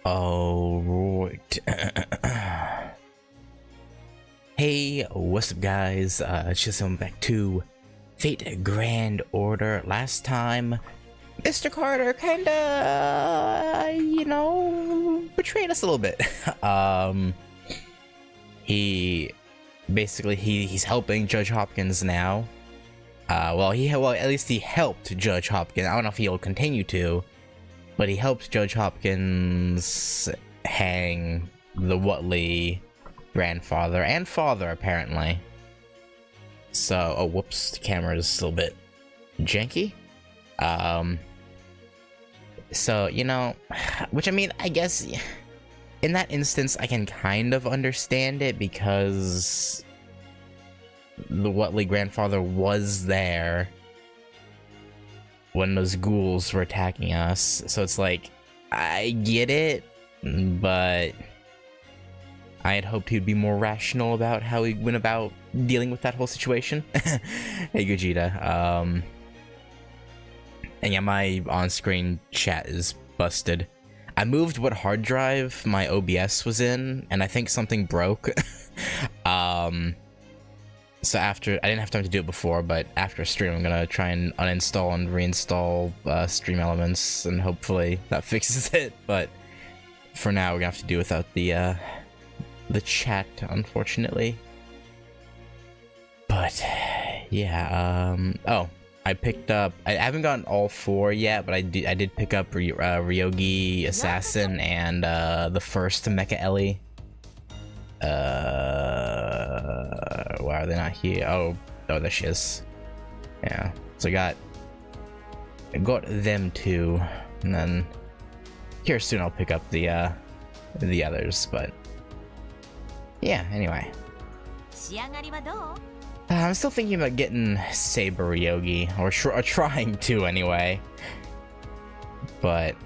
Alright. Hey, what's up guys? It's just coming back to Fate Grand Order. Last time, Mr. Carter kinda, betrayed us a little bit. He's helping Judge Hopkins now. At least he helped Judge Hopkins. I don't know if he'll continue to, but he helped Judge Hopkins hang the Whatley grandfather and father, apparently. So, oh, whoops, the camera is a little bit janky. So, which I mean, I guess in that instance, I can kind of understand it because the Whatley grandfather was there when those ghouls were attacking us. So it's like, I get it, but I had hoped he'd be more rational about how he went about dealing with that whole situation. Hey, Gogeta. And yeah, my on-screen chat is busted. I moved what hard drive my OBS was in, and I think something broke. So after, I didn't have time to do it before, but after stream, I'm gonna try and uninstall and reinstall Stream Elements, and hopefully that fixes it. But for now, we're gonna have to do without the chat, unfortunately. But yeah, oh, I picked up. I haven't gotten all 4 yet, but I did pick up Ryogi Assassin and the first Mecha Ellie. Why are they not here? Oh, there she is. Yeah, so I got them 2, and then here soon I'll pick up the others. But yeah, anyway, I'm still thinking about getting Saber Ryogi, or trying to anyway. But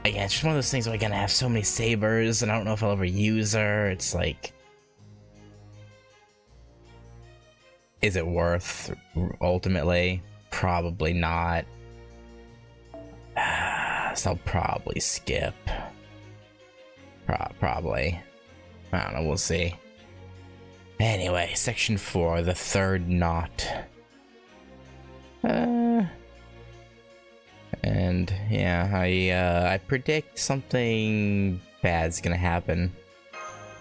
yeah, it's just one of those things where I'm gonna have so many sabers, and I don't know if I'll ever use her. It's like, is it worth ultimately? Probably not. So I'll probably skip. Probably. I don't know, we'll see. Anyway, section 4, the third knot. And yeah, I predict something bad's gonna happen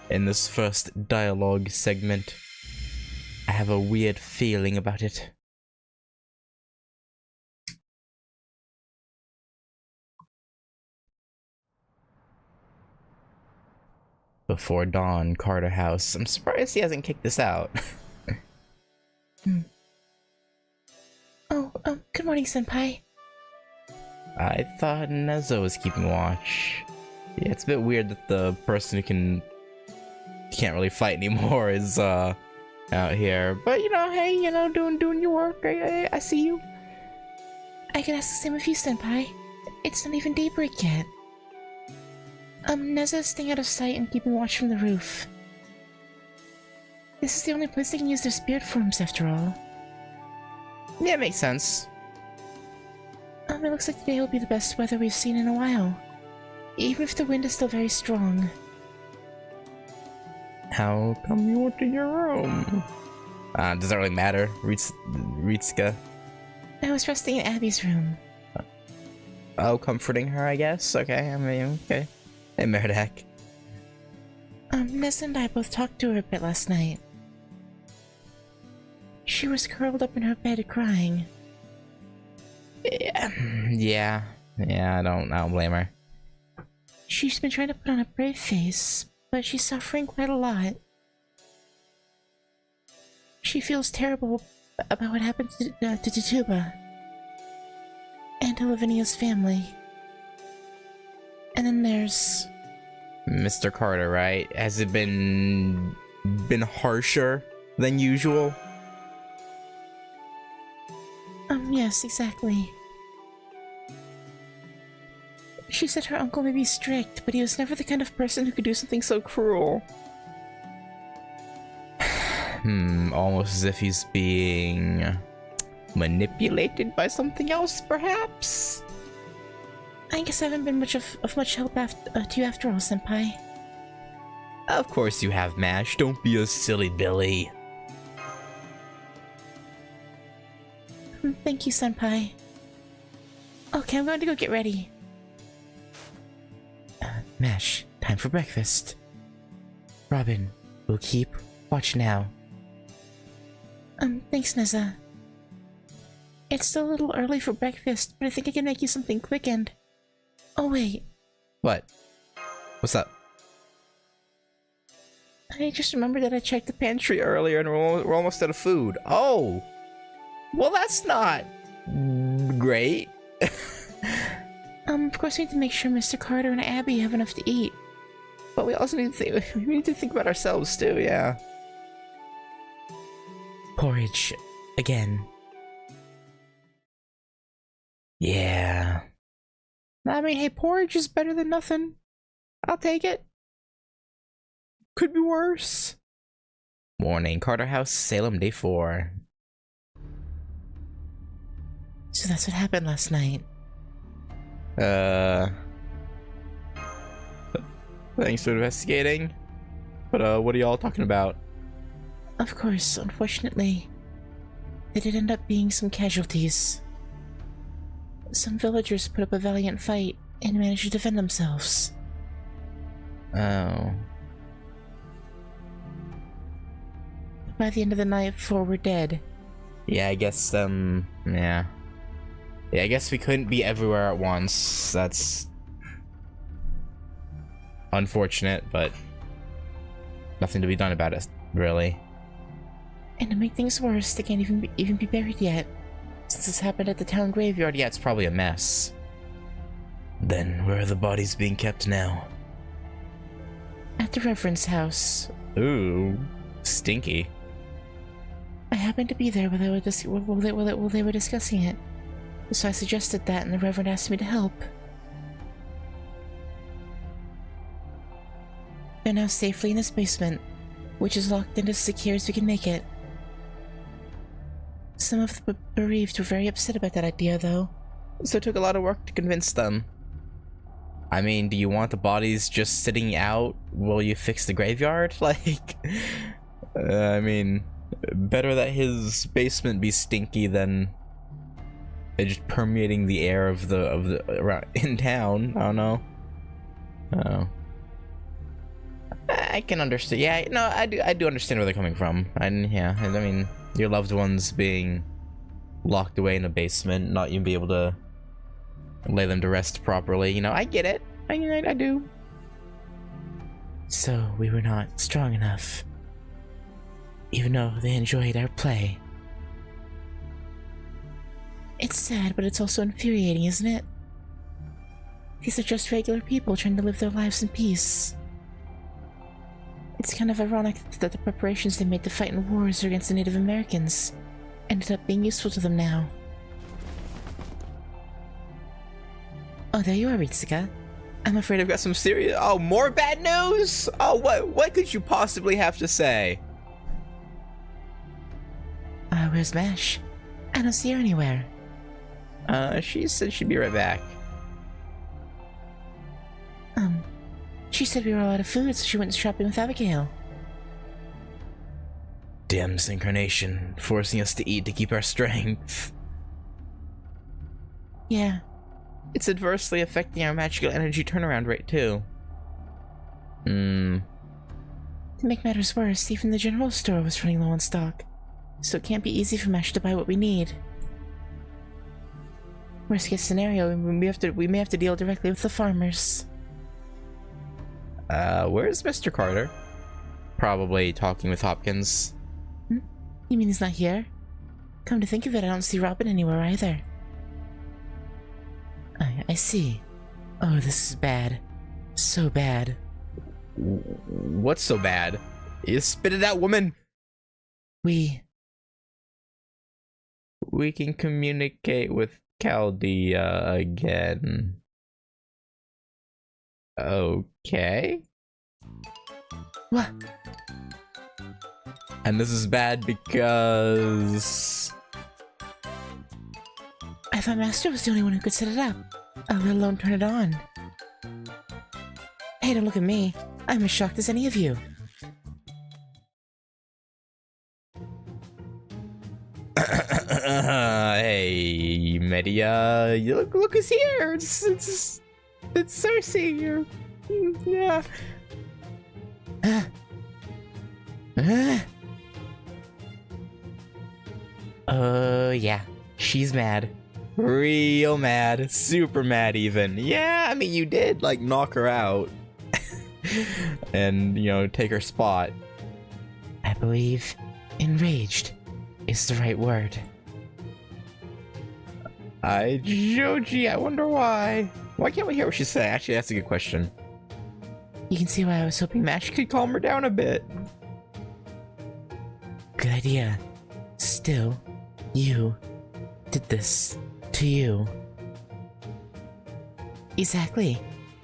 in this first dialogue segment. I have a weird feeling about it. Before dawn, Carter House. I'm surprised he hasn't kicked this out. Oh, good morning, Senpai. I thought Nezo was keeping watch. Yeah, it's a bit weird that the person who can't really fight anymore is out here. But hey, doing your work. I see you. I can ask the same of you, Senpai. It's not even daybreak yet. Neza's staying out of sight and keeping watch from the roof. This is the only place they can use their spirit forms, after all. Yeah, it makes sense. It looks like today will be the best weather we've seen in a while. Even if the wind is still very strong. How come you went to your room? Does that really matter, Ritsuka? I was resting in Abby's room. Oh, comforting her, I guess? Okay, I mean, okay. Hey, Meridak. Nessa and I both talked to her a bit last night. She was curled up in her bed crying. Yeah, I don't blame her. She's been trying to put on a brave face, but she's suffering quite a lot. She feels terrible about what happened to Tituba and to Lavinia's family. And then there's Mr. Carter, right? Has it been harsher than usual? Yes, exactly. She said her uncle may be strict, but he was never the kind of person who could do something so cruel. Almost as if he's being manipulated by something else, perhaps? I guess I haven't been much help to you after all, Senpai. Of course you have, Mash. Don't be a silly Billy. Thank you, Senpai. Okay, I'm going to go get ready. Mash, time for breakfast. Robin, we'll keep watch now. Thanks, Neza. It's still a little early for breakfast, but I think I can make you something quick and... Oh, wait. What? What's up? I just remembered that I checked the pantry Earlier and we're almost out of food. Oh! Well, that's not... great. Of course we need to make sure Mr. Carter and Abby have enough to eat. But we also need to think about ourselves too, yeah. Porridge. Again. Yeah. I mean, hey, porridge is better than nothing. I'll take it. Could be worse. Morning, Carter House, Salem, day 4. So that's what happened last night. Thanks for investigating. But, what are y'all talking about? Of course, unfortunately, there did end up being some casualties. Some villagers put up a valiant fight and managed to defend themselves. Oh. By the end of the night, 4 were dead. Yeah, I guess, yeah. Yeah, I guess we couldn't be everywhere at once. That's... unfortunate, but... nothing to be done about it, really. And to make things worse, they can't even be buried yet. Since this happened at the town graveyard, Yeah, it's probably a mess. Then, where are the bodies being kept now? at the Reverend's house. Ooh, stinky. I happened to be there while they were discussing it, so I suggested that, and the Reverend asked me to help. They're now safely in his basement, which is locked and as secure as we can make it. Some of the bereaved were very upset about that idea, though. So it took a lot of work to convince them. I mean, do you want the bodies just sitting out while you fix the graveyard? Like, I mean, better that his basement be stinky than it just permeating the air of the around in town. I don't know. Oh. I can understand. Yeah, no, I do understand where they're coming from. Yeah, I mean, your loved ones being locked away in a basement, not even be able to lay them to rest properly. You know, I get it. I do. So we were not strong enough, even though they enjoyed our play. It's sad, but it's also infuriating, isn't it? These are just regular people trying to live their lives in peace. It's kind of ironic that the preparations they made to fight in wars against the Native Americans ended up being useful to them now. Oh, there you are, Ritsuka. I'm afraid I've got some serious... Oh, more bad news? Oh, what could you possibly have to say? Where's Mash? I don't see her anywhere. She said she'd be right back. She said we were all out of food, so she went shopping with Abigail. Damn synchronization, forcing us to eat to keep our strength. Yeah. It's adversely affecting our magical energy turnaround rate, too. To make matters worse, even the general store was running low on stock, so it can't be easy for Mash to buy what we need. Worst case scenario, we may have to deal directly with the farmers. Where's Mr. Carter? Probably talking with Hopkins. You mean he's not here? Come to think of it, I don't see Robin anywhere either. I see. Oh, this is bad. So bad. What's so bad? You spit it out, woman! We can communicate with Chaldea again. Okay. What? And this is bad because... I thought Master was the only one who could set it up. let alone turn it on. Hey, don't look at me. I'm as shocked as any of you. Hey, Media, look who's here. It's Cersei. Yeah. Yeah, she's mad. Real mad. Super mad even. Yeah, I mean, you did, like, knock her out. And, you know, take her spot. I believe enraged is the right word. Joji, I wonder why. Why can't we hear what she's saying? Actually, that's a good question. You can see why I was hoping Mash Could calm her down a bit. Good idea. Still, you did this to you. Exactly.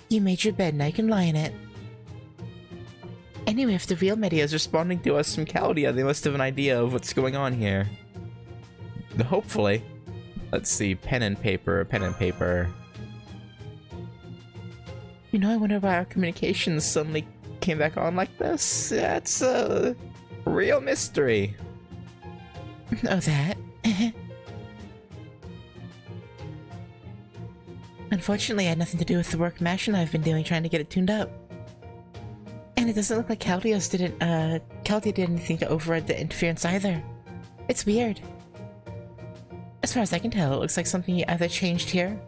You made your bed, now you can lie in it. Anyway, if the real media is responding to us from Chaldea, they must have an idea of what's going on here. Hopefully. Let's see, pen and paper. You know, I wonder why Our communications suddenly came back on like this. That's a real mystery. Oh, that? Unfortunately, I had nothing to do with the work Mash and I have been doing trying to get it tuned up. And it doesn't look like Chaldea did anything to override the interference either. It's weird. As far as I can tell, it looks like something either changed here,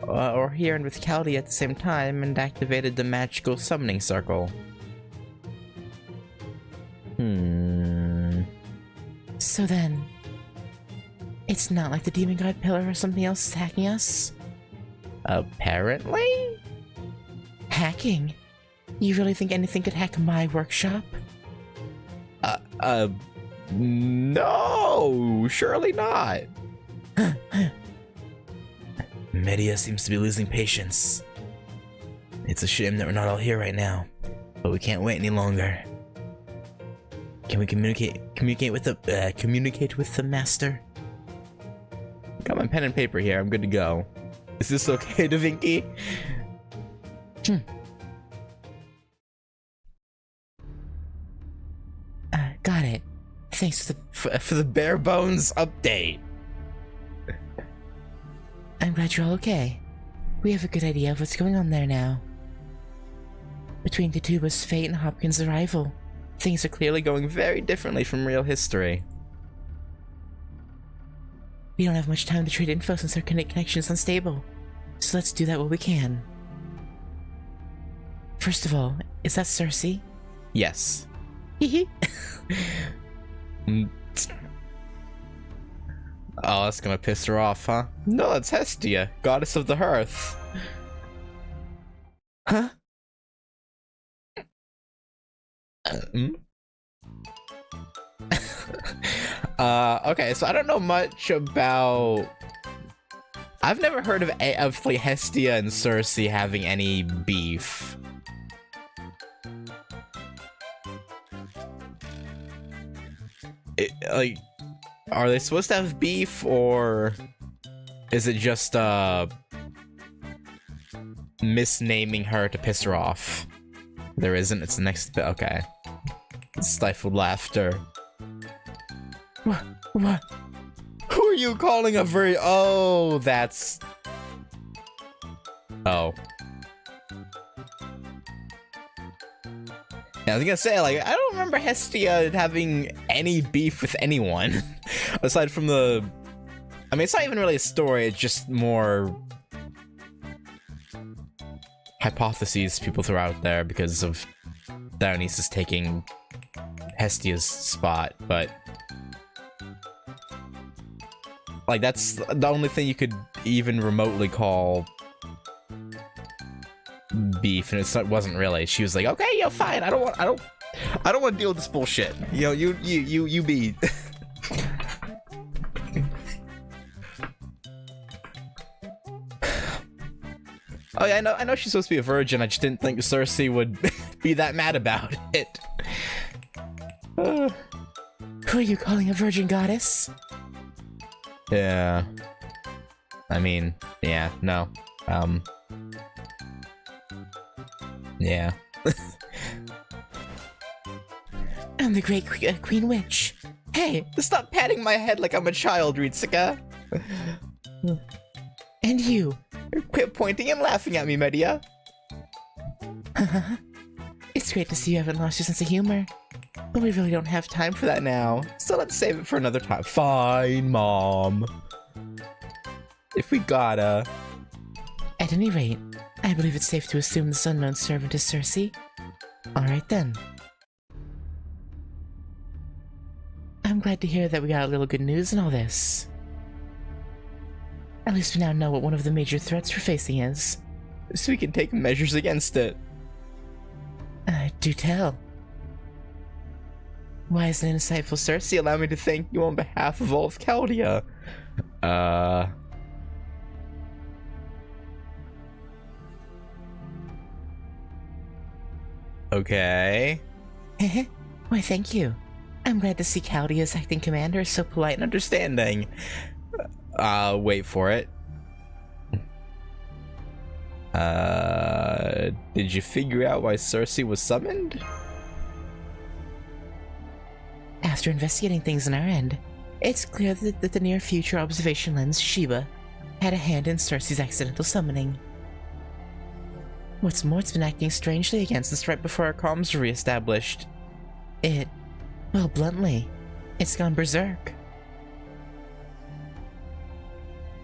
or here and with Chaldea at the same time and activated the magical summoning circle. So then, it's not like the Demon God Pillar or something else is hacking us? Apparently? Hacking? You really think anything could hack my workshop? No, surely not. Media seems to be losing patience. It's a shame that we're not all here right now, but we can't wait any longer. Can we communicate with the master? Got my pen and paper here. I'm good to go. Is this okay, Da Vinci? Got it. Thanks for the bare bones update. I'm glad you're all okay. We have a good idea of what's going on there now. Between Tituba's fate and Hopkins' arrival, things are clearly going very differently from real history. We don't have much time to trade info since our connection's unstable, so let's do that while we can. First of all, is that Cersei? Yes. Oh, that's gonna piss her off, huh? No, it's Hestia, goddess of the hearth. Huh? Okay, so I don't know much about... I've never heard of like, Hestia and Cersei having any beef. Like, are they supposed to have beef, or is it just misnaming her to piss her off? There isn't. It's the next bit. Okay. Stifled laughter. What? Who are you calling a very... Oh, that's... Oh. Yeah, I was gonna say, like, I don't remember Hestia having any beef with anyone. Aside from the... I mean, it's not even really a story, it's just more... hypotheses people throw out there because of Dionysus taking Hestia's spot, but... like, that's the only thing you could even remotely call beef, and it wasn't really. She was like, "Okay, yo, fine. I don't want to deal with this bullshit. You know, you be." Oh yeah, I know she's supposed to be a virgin. I just didn't think Cersei would be that mad about it. Who are you calling a virgin goddess? Yeah. I mean, yeah, no. Yeah. I'm the great Queen Witch. Hey, stop patting my head like I'm a child, Ritsuka. And you. Quit pointing and laughing at me, Media. It's great to see you haven't lost your sense of humor. But we really don't have time for that now. So let's save it for another time. Fine, Mom. If we gotta. At any rate, I believe it's safe to assume this unknown servant is Cersei. Alright then. I'm glad to hear that we got a little good news in all this. At least we now know what one of the major threats we're facing is. So we can take measures against it. Do tell. Why is an insightful Cersei Allow me to thank you on behalf of all of Chaldea. Okay. Why, thank you. I'm glad to see Chaldea's acting commander is so polite and Understanding. Wait for it. Did you figure out why Cersei was summoned? After investigating things on our end, it's clear that the near future observation lens, Sheba, had a hand in Cersei's accidental summoning. What's more, it's been acting strangely against us right before our comms were re-established. Well, bluntly, it's gone berserk.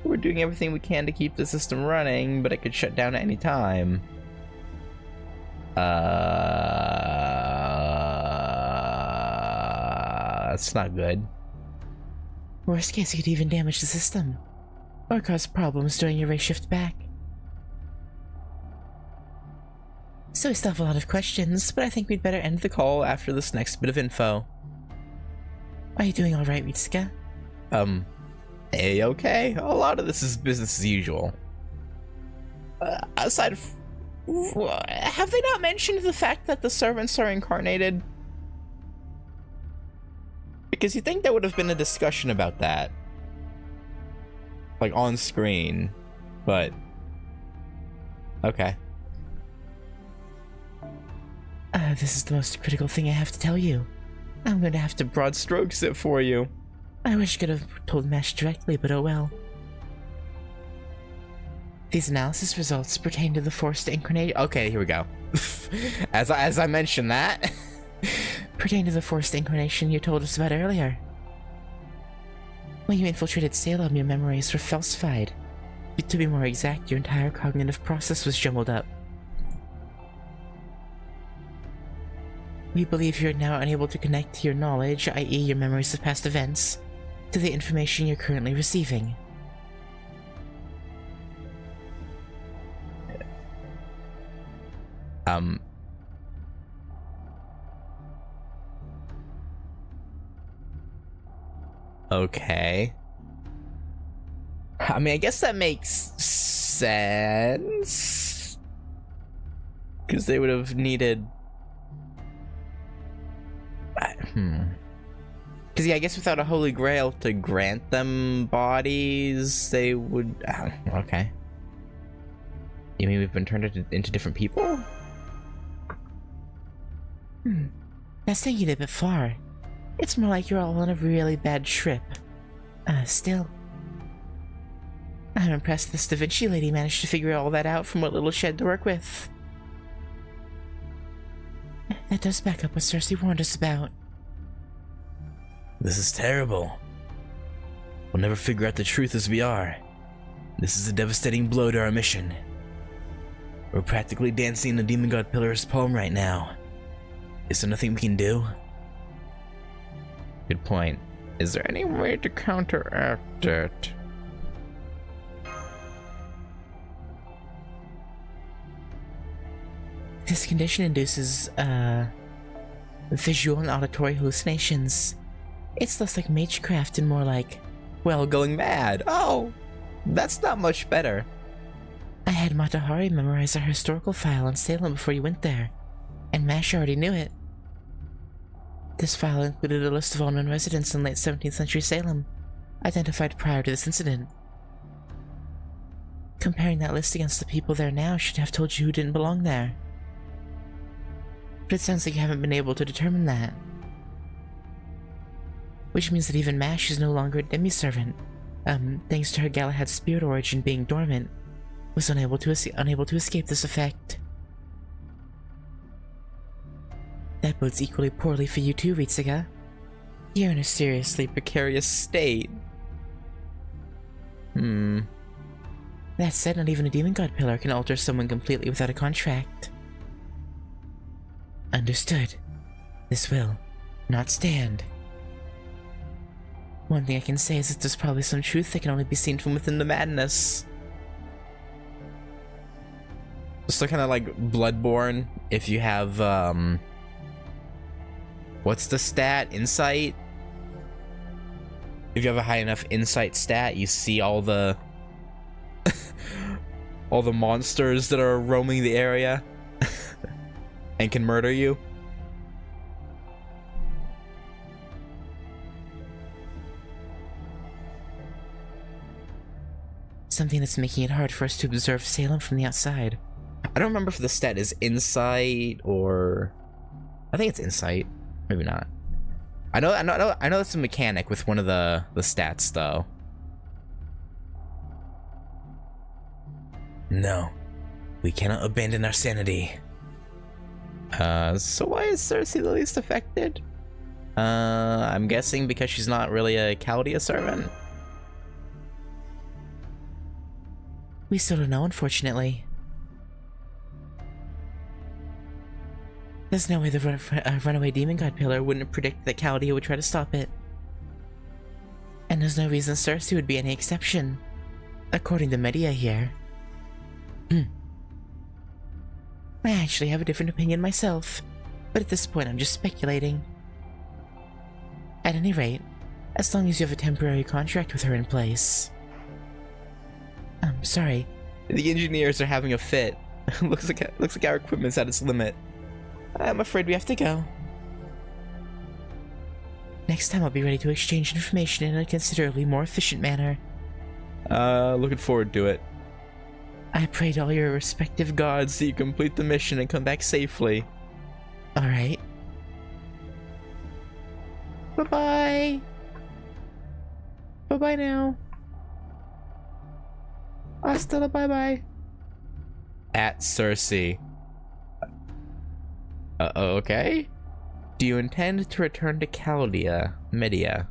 We're doing everything we can to keep the system running, but it could shut down at any time. That's not good. Worst case, it could even damage the system. Or cause problems during your race shift back. So we still have a lot of questions, but I think we'd better end the call after this next bit of info. Are you doing alright, Ritsuka? A-okay. A lot of this is business as usual. Aside of... Have they not mentioned the fact that the servants are incarnated? Because you think there would have been a discussion about that. Like, on screen. But... okay. This is the most critical thing I have to tell you. I'm going to have to Broad strokes it for you. I wish I could have told Mesh directly, but oh well. These analysis results pertain to the forced incarnation. Okay, here we go. as I mentioned that. Pertain to the forced incarnation you told us about earlier. When you infiltrated Salem, your memories were falsified. To be more exact, your entire cognitive process was jumbled up. We believe you're now unable to connect your knowledge, i.e. your memories of past events, to the information you're currently receiving. Okay. I mean, I guess that makes sense. Because they would have needed... Because, yeah, I guess without a holy grail to grant them bodies, they would... okay. You mean we've been turned into different people? That's taking it a bit far. It's more like you're all on a really bad trip. Still. I'm impressed this Da Vinci lady managed to figure all that out from what little she had to work with. That does back up what Cersei warned us about. This is terrible. We'll never figure out the truth as we are. This is a devastating blow to our mission. We're practically dancing in the Demon God Pillar's palm right now. Is there nothing we can do? Good point. Is there any way to counteract it? This condition induces, visual and auditory hallucinations. It's less like magecraft and more like... well, going mad. Oh, that's not much better. I had Matahari memorize our historical file on Salem before you went there, and Mash already knew it. This file included a list of all known residents in late 17th century Salem, identified prior to this incident. Comparing that list against the people there now should have told you who didn't belong there. But it sounds like you haven't been able to determine that. Which means that even Mash is no longer a demi-servant. Thanks to her Galahad spirit origin being dormant, was unable to escape this effect. That bodes equally poorly for you too, Ritsuga. You're in a seriously precarious state. That said, not even a demon god pillar can alter someone completely without a contract. Understood. This will not stand. One thing I can say is that there's probably some truth that can only be seen from within the madness. So kind of like Bloodborne, if you have, what's the stat? Insight? If you have a high enough insight stat, you see all the all the monsters that are roaming the area and can murder you. Something that's making it hard for us to observe Salem from the outside. I don't remember if the stat is insight or... I think it's insight. Maybe not. I know it's a mechanic with one of the stats though. No. We cannot abandon our sanity. So why is Cersei the least affected? I'm guessing because she's not really a Chaldea servant. We still don't know, unfortunately. There's no way the runaway demon god pillar wouldn't predict that Chaldea would try to stop it. And there's no reason Cersei would be any exception, according to Medea here. I actually have a different opinion myself, but at this point I'm just speculating. At any rate, as long as you have a temporary contract with her in place. I'm sorry. The engineers are having a fit. looks like our equipment's at its limit. I'm afraid we have to go. Next time I'll be ready to exchange information in a considerably more efficient manner. Looking forward to it. I pray to all your respective gods that you complete the mission and come back safely. Alright. Bye-bye. Bye-bye now. Hasta la bye-bye. At Cersei. Okay. Do you intend to return to Chaldea, Medea?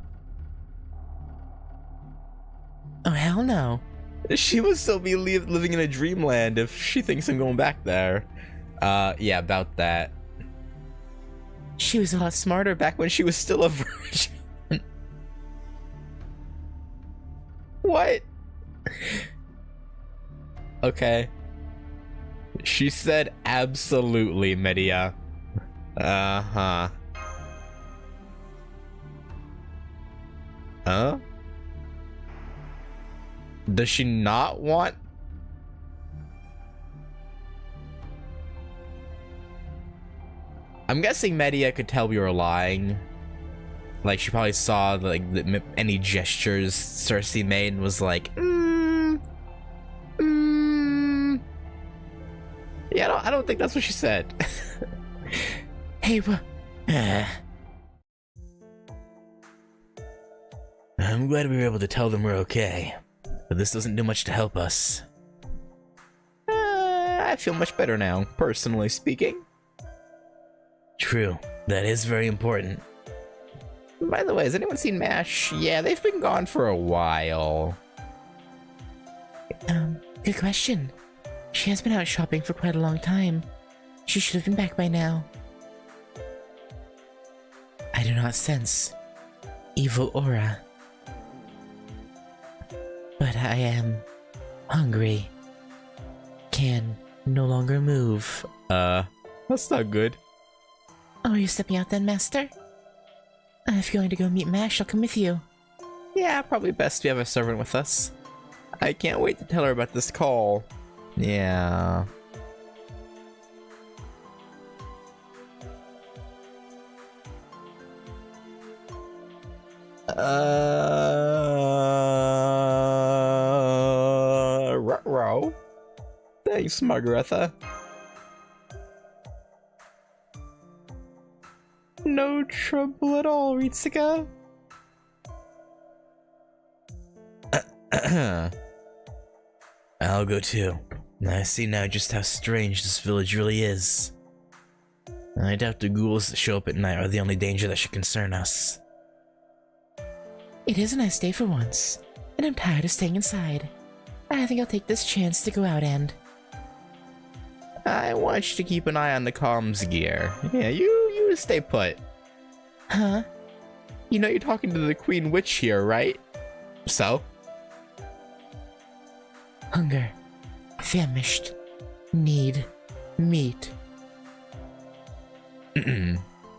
Oh, hell no. She must still be living in a dreamland if she thinks I'm going back there. Yeah, about that. She was a lot smarter back when she was still a virgin. What? Okay. She said absolutely, Medea. Uh-huh. Huh? Does she not want... I'm guessing Medea could tell we were lying. Like, she probably saw, like, any gestures Cersei made and was like, Yeah, I don't think that's what she said. Hey, I'm glad we were able to tell them we're okay, but this doesn't do much to help us. I feel much better now, personally speaking. True, that is very important. By the way, has anyone seen MASH? Yeah, they've been gone for a while. Good question. She has been out shopping for quite a long time. She should have been back by now. I do not sense evil aura. But I am hungry. Can no longer move. That's not good. Oh, are you stepping out then, Master? If you're going to go meet Mash, I'll come with you. Yeah, probably best we have a servant with us. I can't wait to tell her about this call. Yeah. Ruh-roh. Thanks, Margaretha. No trouble at all, Ritsuka. I'll go too. I see now just how strange this village really is. I doubt the ghouls that show up at night are the only danger that should concern us. It is a nice day for once, and I'm tired of staying inside. I think I'll take this chance to go out and... I want you to keep an eye on the comms gear. Yeah, you stay put. Huh? You know you're talking to the Queen Witch here, right? So? Hunger. Famished. Need. Meat.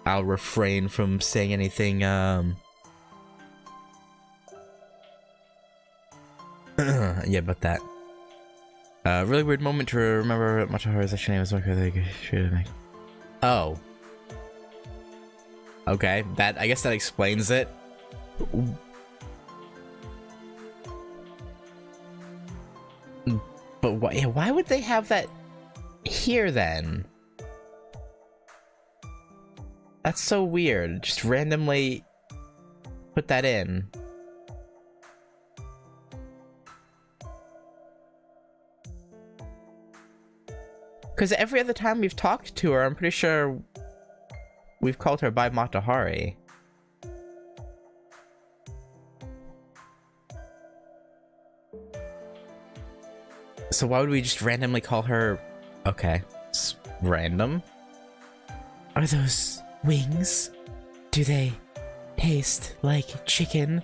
I'll refrain from saying anything, yeah, about that. Really weird moment to remember Matahara's actual name is Oh. Okay, I guess that explains it. But why would they have that here then? That's so weird. Just randomly put that in. Because every other time we've talked to her, I'm pretty sure we've called her by Matahari. So why would we just randomly call her... Okay, it's random. Are those wings? Do they taste like chicken?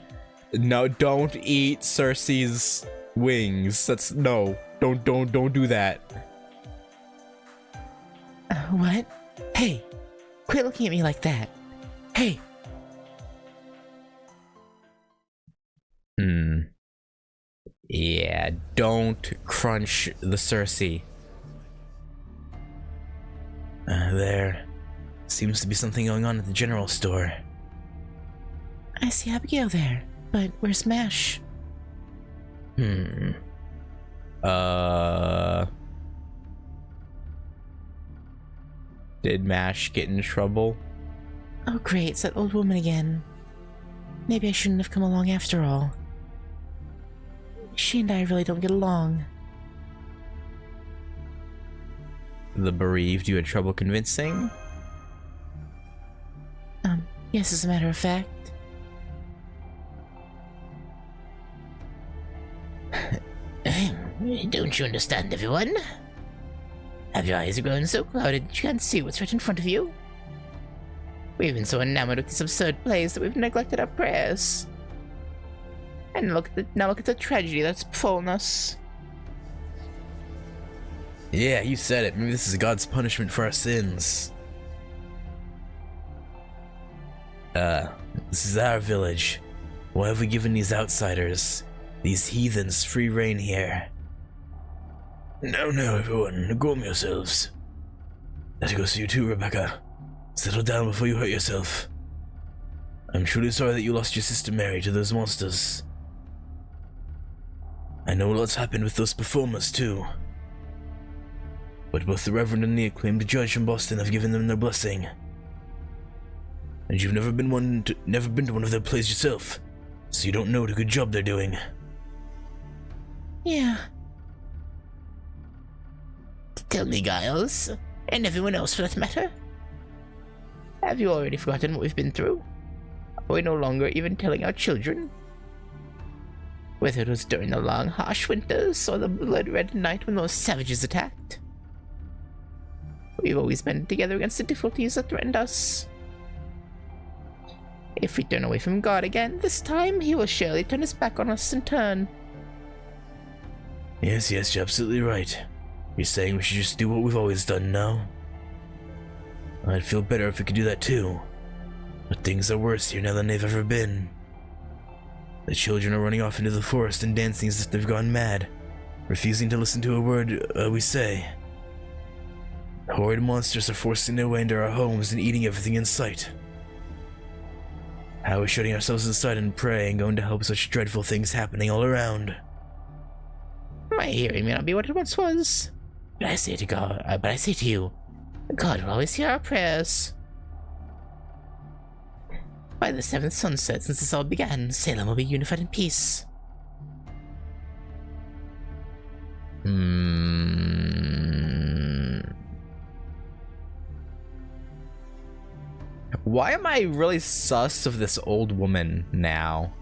No, don't eat Cersei's wings. That's... No. Don't do that. What? Hey! Quit looking at me like that. Hey! Yeah, don't crunch the Cersei. There seems to be something going on at the general store. I see Abigail there, but where's Mash? Did Mash get in trouble? Oh great, it's that old woman again. Maybe I shouldn't have come along after all. She and I really don't get along. The bereaved you had trouble convincing? Yes, as a matter of fact. Don't you understand, everyone? Have your eyes grown so clouded that you can't see what's right in front of you? We've been so enamored with these absurd plays that we've neglected our prayers. And now look at the tragedy that's befallen us. Yeah, you said it. Maybe this is God's punishment for our sins. This is our village. Why have we given these outsiders, these heathens, free reign here? No, everyone, calm yourselves. That goes to you too, Rebecca. Settle down before you hurt yourself. I'm truly sorry that you lost your sister Mary to those monsters. I know a lot's happened with those performers too. But both the Reverend and the acclaimed judge from Boston have given them their blessing. And you've never been to one of their plays yourself, so you don't know what a good job they're doing. Yeah. Tell me, Giles, and everyone else for that matter. Have you already forgotten what we've been through? Are we no longer even telling our children? Whether it was during the long, harsh winters or the blood-red night when those savages attacked. We've always been together against the difficulties that threatened us. If we turn away from God again, this time he will surely turn his back on us in turn. Yes, you're absolutely right. You're saying we should just do what we've always done now? I'd feel better if we could do that too. But things are worse here now than they've ever been. The children are running off into the forest and dancing as if they've gone mad, refusing to listen to a word we say. Horrid monsters are forcing their way into our homes and eating everything in sight. How are we shutting ourselves inside and praying going to help such dreadful things happening all around? My hearing may not be what it once was, But I say to you, God will always hear our prayers. By the seventh sunset, since this all began, Salem will be unified in peace. Why am I really sus of this old woman now?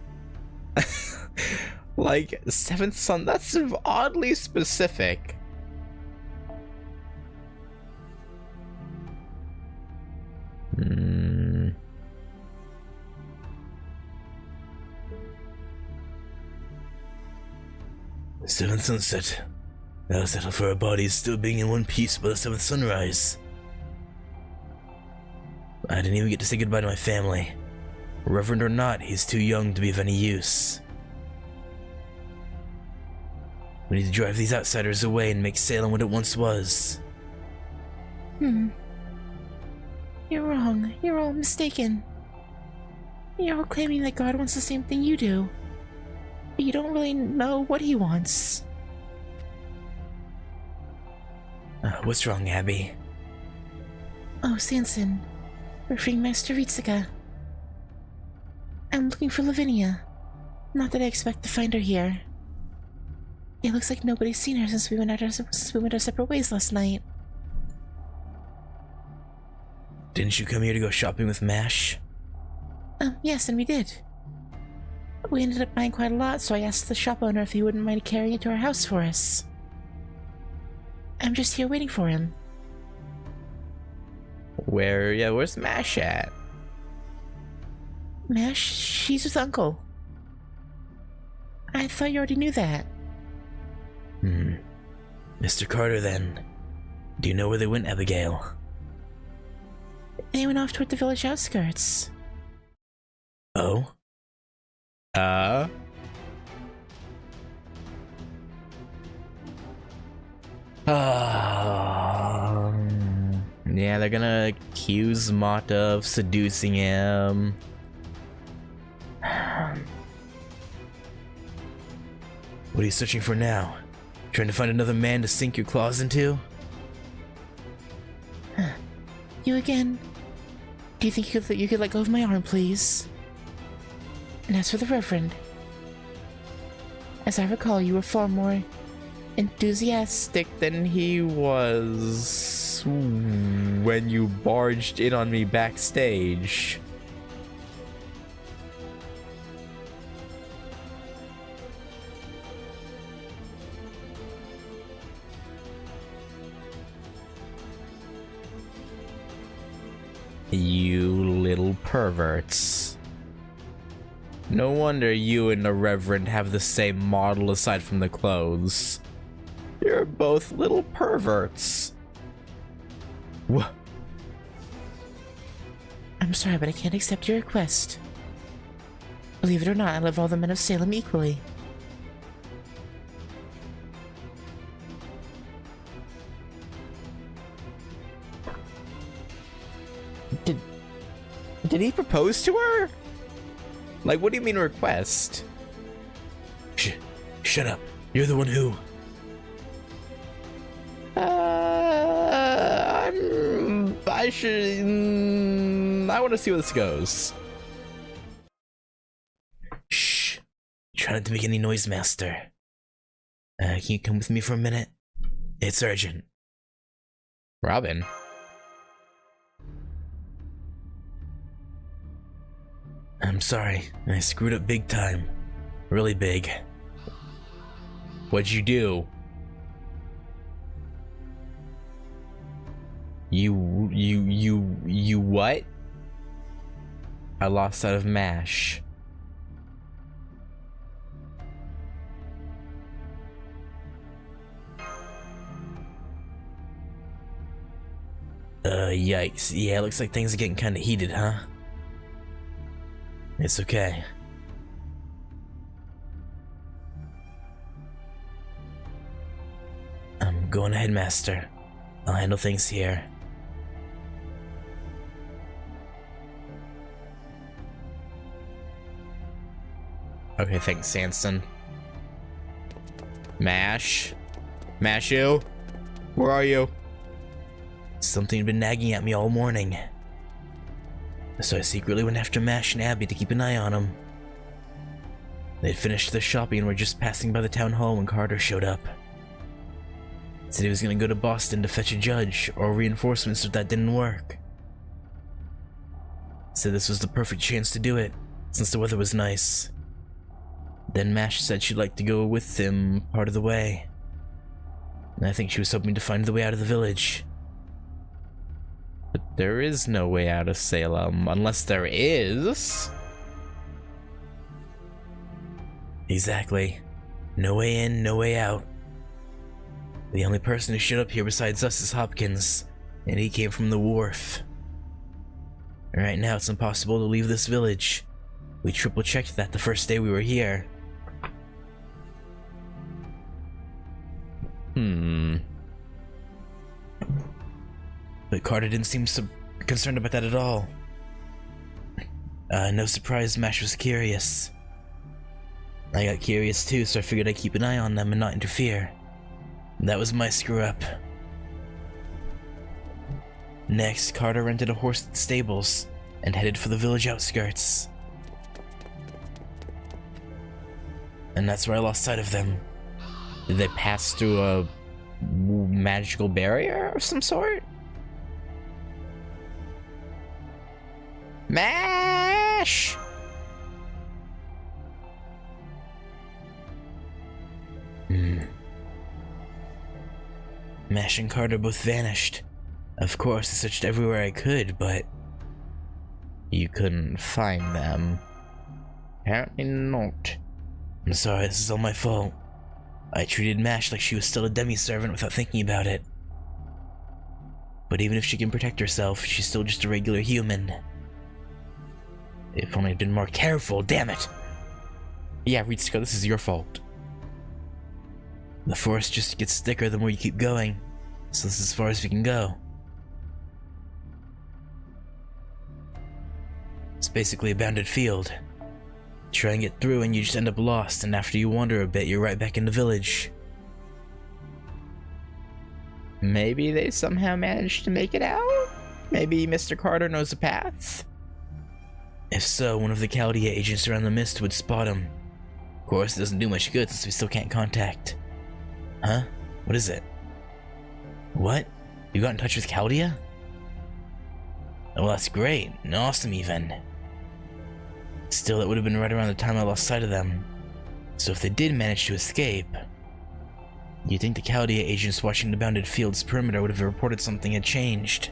Like, seventh son, that's oddly specific. Seventh sunset. I'll settle for our bodies still being in one piece by the seventh sunrise. I didn't even get to say goodbye to my family. Reverend or not, he's too young to be of any use. We need to drive these outsiders away and make Salem what it once was. You're wrong. You're all mistaken. You're all claiming that God wants the same thing you do. But you don't really know what he wants. What's wrong, Abby? Oh, Sanson. We're freeing Master Ritsuka. I'm looking for Lavinia. Not that I expect to find her here. It looks like nobody's seen her since we went our separate ways last night. Didn't you come here to go shopping with Mash? Yes, and we did. We ended up buying quite a lot, so I asked the shop owner if he wouldn't mind carrying it to our house for us. I'm just here waiting for him. Where's Mash at? Mash, she's with Uncle. I thought you already knew that. Mr. Carter, then. Do you know where they went, Abigail? They went off toward the village outskirts. Oh? Yeah, they're gonna accuse Mata of seducing him. What are you searching for now? Trying to find another man to sink your claws into? You again? Do you think you could let go of my arm, please? And as for the Reverend, as I recall, you were far more enthusiastic Than he was when you barged in on me backstage. You little perverts. No wonder you and the Reverend have the same model aside from the clothes. You're both little perverts. What? I'm sorry, but I can't accept your request. Believe it or not, I love all the men of Salem equally. Did he propose to her? Like, what do you mean request? Shut up. You're the one who... I want to see where this goes. Shh. Try not to make any noise, Master. Can you come with me for a minute? It's urgent. Robin. I'm sorry. I screwed up big time. Really big. What'd you do? You what? I lost sight of Mash. Yikes. Yeah, looks like things are getting kinda heated, huh? It's okay. I'm going ahead, Master. I'll handle things here. Okay, thanks, Sanson. Mash. Mashu. Where are you? Something had been nagging at me all morning. So I secretly went after Mash and Abby to keep an eye on them. They'd finished their shopping and were just passing by the town hall when Carter showed up. Said he was gonna go to Boston to fetch a judge or reinforcements if that didn't work. Said this was the perfect chance to do it, since the weather was nice. Then Mash said she'd like to go with him part of the way. And I think she was hoping to find the way out of the village. But there is no way out of Salem, unless there is. Exactly. No way in, no way out. The only person who showed up here besides us is Hopkins, and he came from the wharf. Right now it's impossible to leave this village. We triple-checked that the first day we were here. But Carter didn't seem so concerned about that at all. No surprise Mash was curious. I got curious too, so I figured I'd keep an eye on them and not interfere. That was my screw-up. Next, Carter rented a horse at the stables and headed for the village outskirts. And that's where I lost sight of them. Did they pass through a magical barrier of some sort? Mash! Mash and Carter both vanished. Of course, I searched everywhere I could, but... You couldn't find them. Apparently not. I'm sorry, this is all my fault. I treated Mash like she was still a demi-servant without thinking about it. But even if she can protect herself, she's still just a regular human. If only I'd been more careful, damn it! Yeah, Ritsuko, this is your fault. The forest just gets thicker the more you keep going, so this is as far as we can go. It's basically a bounded field. Try and get through and you just end up lost, and after you wander a bit, you're right back in the village. Maybe they somehow managed to make it out? Maybe Mr. Carter knows a path? If so, one of the Chaldea agents around the mist would spot him. Of course, it doesn't do much good since we still can't contact. Huh? What is it? What? You got in touch with Chaldea? Oh, well, that's great. And awesome, even. Still, that would have been right around the time I lost sight of them. So if they did manage to escape, you'd think the Chaldea agents watching the bounded field's perimeter would have reported something had changed.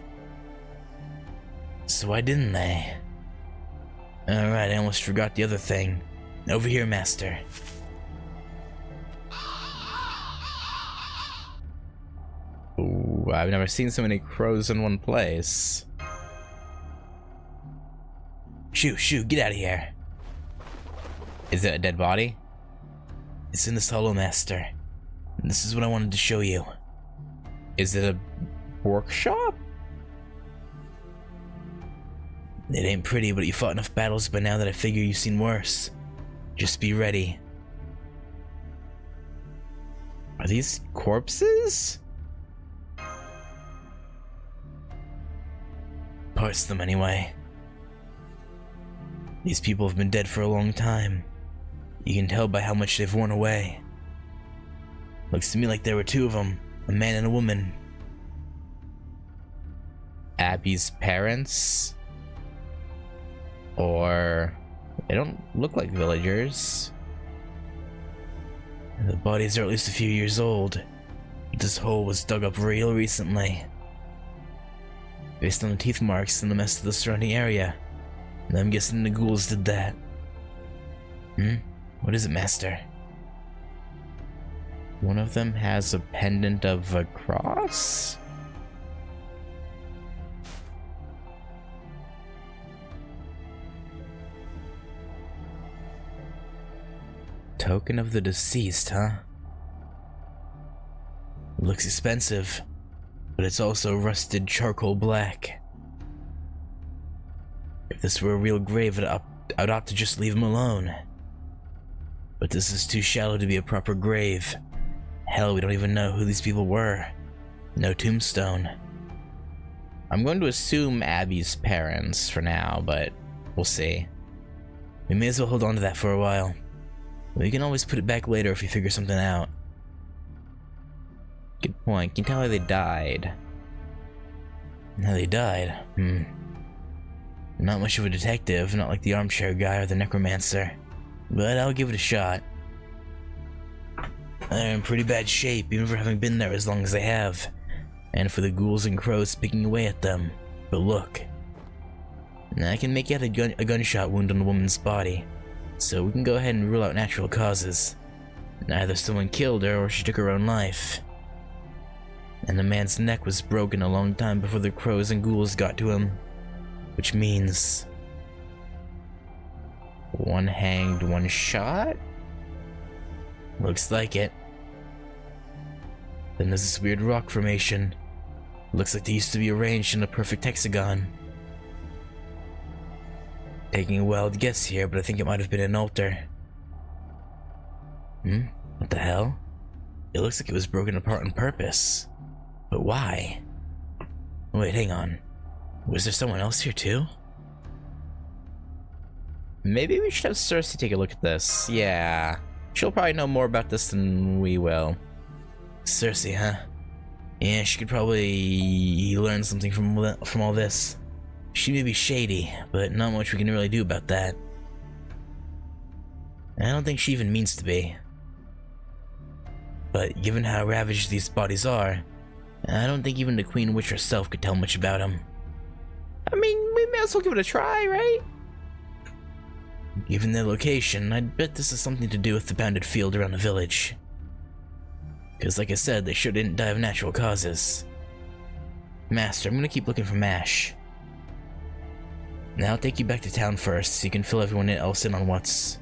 So why didn't they? Alright, I almost forgot the other thing. Over here, Master. Ooh, I've never seen so many crows in one place. Shoo, get out of here. Is it a dead body? It's in this hollow, Master. And this is what I wanted to show you. Is it a workshop? It ain't pretty, but you fought enough battles by now that I figure you've seen worse. Just be ready. Are these corpses? Parts of them, anyway. These people have been dead for a long time. You can tell by how much they've worn away. Looks to me like there were two of them, a man and a woman. Abby's parents? Or... they don't look like villagers. The bodies are at least a few years old. This hole was dug up real recently. Based on the teeth marks and the mess of the surrounding area. And I'm guessing the ghouls did that. What is it, Master? One of them has a pendant of a cross? Token of the deceased, huh? Looks expensive, but it's also rusted charcoal black. If this were a real grave, I'd opt to just leave him alone. But this is too shallow to be a proper grave. Hell, we don't even know who these people were. No tombstone. I'm going to assume Abby's parents for now, but we'll see. We may as well hold on to that for a while. We can always put it back later if we figure something out. Good point. Can you tell how they died? How they died? Not much of a detective, not like the armchair guy or the necromancer. But I'll give it a shot. They're in pretty bad shape, even for having been there as long as they have. And for the ghouls and crows picking away at them. But look. I can make out a gunshot wound on the woman's body. So we can go ahead and rule out natural causes. Either someone killed her or she took her own life. And the man's neck was broken a long time before the crows and ghouls got to him. Which means... one hanged, one shot? Looks like it. Then there's this weird rock formation. Looks like they used to be arranged in a perfect hexagon. Taking a wild guess here, but I think it might have been an altar. What the hell? It looks like it was broken apart on purpose. But why? Wait, hang on. Was there someone else here too? Maybe we should have Cersei take a look at this. Yeah. She'll probably know more about this than we will. Cersei, huh? Yeah, she could probably learn something from all this. She may be shady, but not much we can really do about that. I don't think she even means to be. But given how ravaged these bodies are, I don't think even the Queen Witch herself could tell much about them. I mean, we may as well give it a try, right? Given their location, I'd bet this has something to do with the bounded field around the village. Because like I said, they sure didn't die of natural causes. Master, I'm gonna keep looking for Mash. Now I'll take you back to town first, so you can fill everyone else in on what's...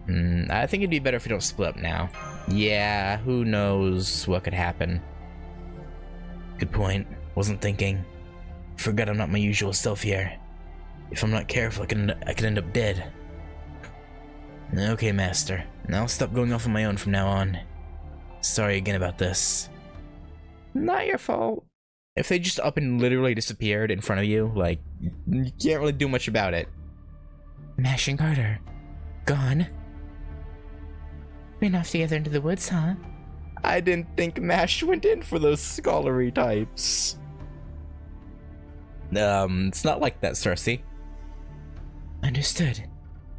I think it'd be better if we don't split up now. Yeah, who knows what could happen. Good point. Wasn't thinking. Forgot I'm not my usual self here. If I'm not careful, I could end up dead. Okay, Master. Now I'll stop going off on my own from now on. Sorry again about this. Not your fault. If they just up and literally disappeared in front of you, like, you can't really do much about it. Mash and Carter. Gone? Ran off together into the woods, huh? I didn't think Mash went in for those scholarly types. It's not like that, Cersei. Understood.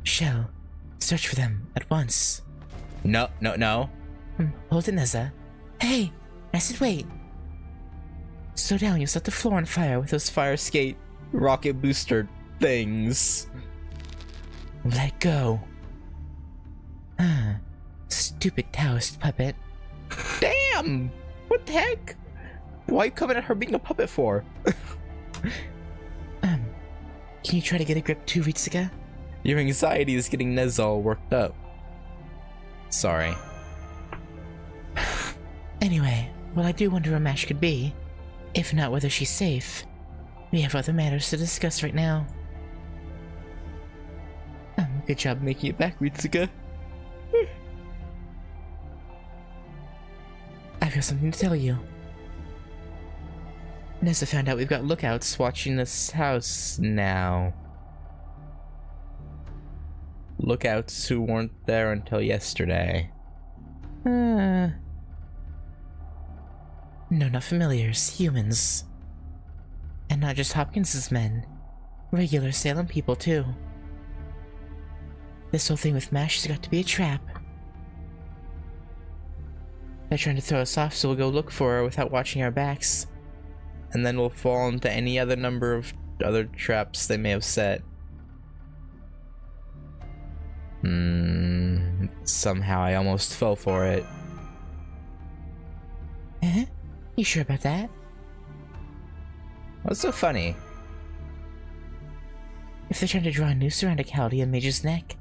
Shell, search for them at once. No. Hold it, Neza. Hey, I said wait. Slow down, you'll set the floor on fire with those Fire skate rocket booster things. Let go. Stupid Taoist puppet. Damn! What the heck? Why are you coming at her being a puppet for? Can you try to get a grip too, Ritsuka? Your anxiety is getting Nez all worked up. Sorry. Anyway, well, I do wonder where Mash could be. If not whether she's safe. We have other matters to discuss right now. Good job making it back, Ritsuka. I've got something to tell you. Nessa found out we've got lookouts watching this house now. Lookouts who weren't there until yesterday. No, not familiars, humans. And not just Hopkins's men. Regular Salem people, too. This whole thing with Mash has got to be a trap. They're trying to throw us off so we'll go look for her without watching our backs. And then we'll fall into any other number of other traps they may have set. Somehow I almost fell for it. You sure about that? What's so funny? If they're trying to draw a noose around a Chaldean mage's neck,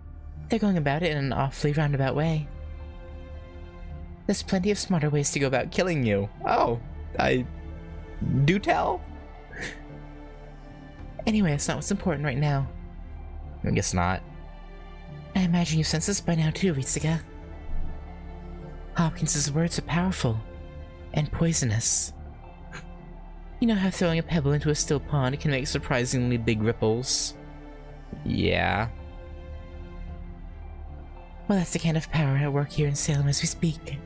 they're going about it in an awfully roundabout way. There's plenty of smarter ways to go about Killing you. Oh, do tell. Anyway, it's not what's important right now. I guess not. I imagine you sense this by now too, Ritsuka. Hopkins's words are powerful, and poisonous. You know how throwing a pebble into a still pond can make surprisingly big ripples? Yeah. Well, that's the kind of power at work here in Salem as we speak.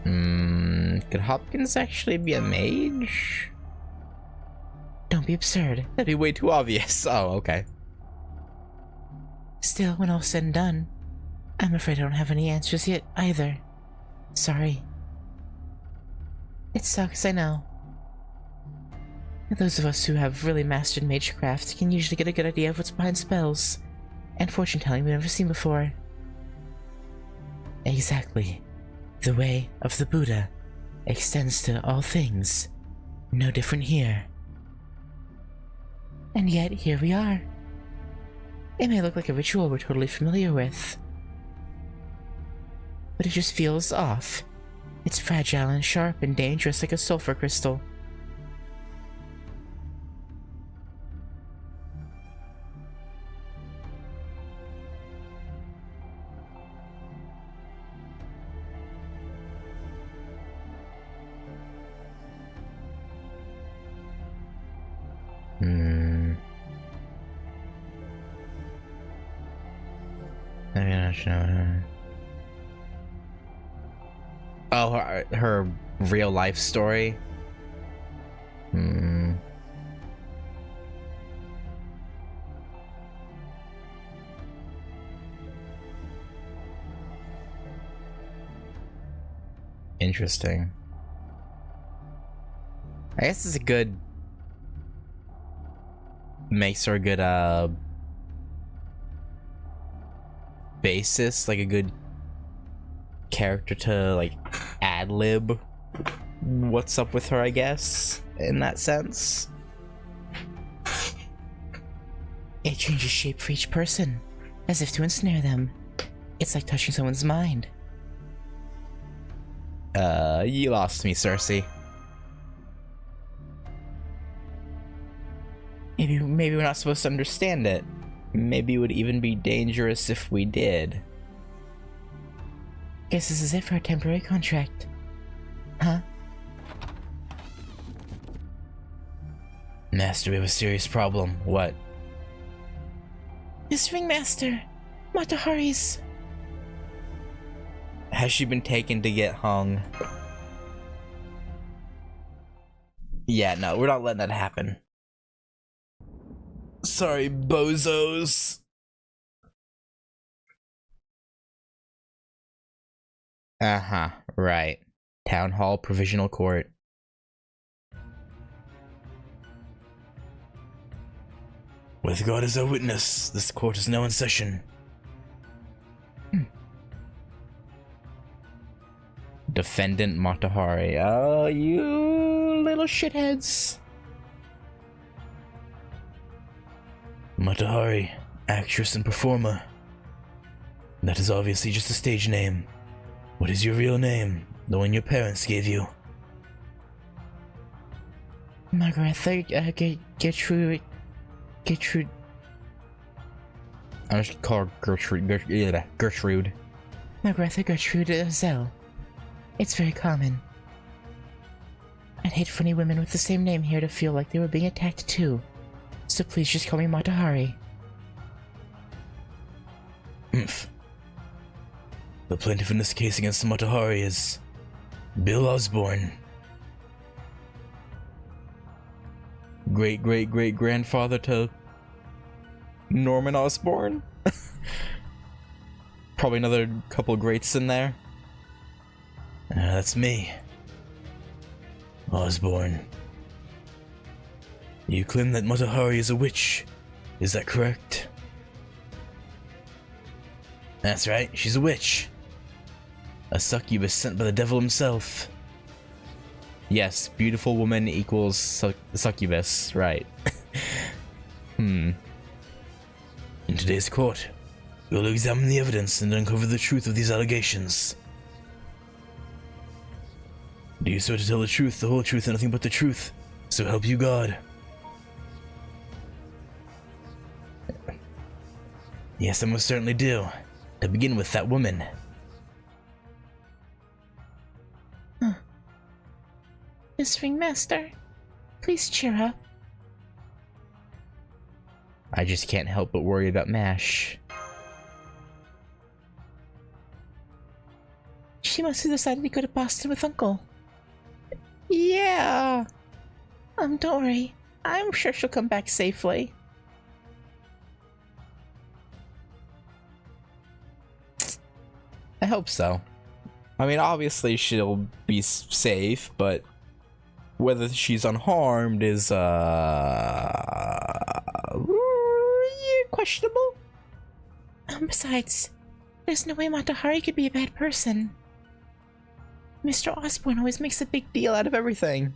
Could Hopkins actually be a mage? Don't be absurd. That'd be way too obvious. Oh, okay. Still, when all's said and done, I'm afraid I don't have any answers yet either. Sorry. It sucks, I know. Those of us who have really mastered magecraft can usually get a good idea of what's behind spells and fortune-telling we've never seen before. Exactly. The way of the Buddha extends to all things. No different here. And yet, here we are. It may look like a ritual we're totally familiar with, but it just feels off. It's fragile and sharp and dangerous like a sulfur crystal. Oh, her real life story? Interesting. I guess it's a good... makes her a good, basis, like a good character to, like, ad-lib what's up with her, I guess, in that sense. It changes shape for each person, as if to ensnare them. It's like touching someone's mind. You lost me, Cersei. Maybe we're not supposed to understand it. Maybe it would even be dangerous if we did. Guess this is it for our temporary contract. Huh? Master, we have a serious problem. What? Miss Ringmaster! Matahari's... Has she been taken to get hung? Yeah, no, we're not letting that happen. Sorry, bozos. Uh-huh, right. Town Hall Provisional Court. With God as our witness, this court is now in session. Defendant Matahari. Oh, you little shitheads. Matahari, actress and performer. That is obviously just a stage name. What is your real name? The one your parents gave you? Margaretha, Gertrude... I'm just call her Gertrude. Margaretha Gertrude Zell. It's very common. I'd hate for any women with the same name here to feel like they were being attacked too. So please just call me Matahari. Oomph. The plaintiff in this case against Matahari is Bill Osborne. Great-great-great-grandfather to Norman Osborn? Probably another couple greats in there. That's me. Osborne. You claim that Matahari is a witch. Is that correct? That's right, she's a witch. A succubus sent by the devil himself. Yes, beautiful woman equals succubus, right. In today's court, we will examine the evidence and uncover the truth of these allegations. Do you swear to tell the truth, the whole truth, and nothing but the truth? So help you God. Yes, I most certainly do. To begin with, that woman. Huh. Miss Ringmaster, please cheer up. I just can't help but worry about MASH. She must have decided to go to Boston with Uncle. Yeah. Don't worry. I'm sure she'll come back safely. I hope so. I mean, obviously she'll be safe, but whether she's unharmed is, questionable. Besides, there's no way Matahari could be a bad person. Mr. Osborne always makes a big deal out of everything.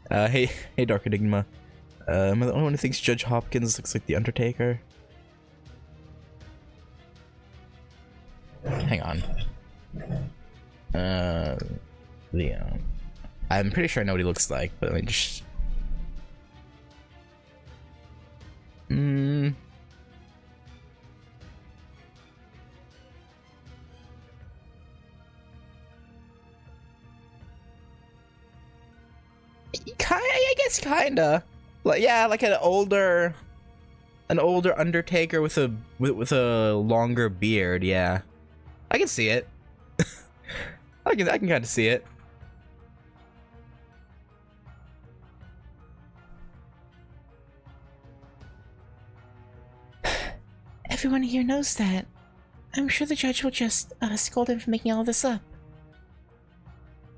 Hey, Dark Enigma. Am I the only one who thinks Judge Hopkins looks like the Undertaker? Hang on. Leo. I'm pretty sure I know what he looks like, but let me just... I guess kinda. Like, yeah, like an older Undertaker with a longer beard. Yeah, I can see it. I can kind of see it. Everyone here knows that. I'm sure the judge will just scold him for making all this up.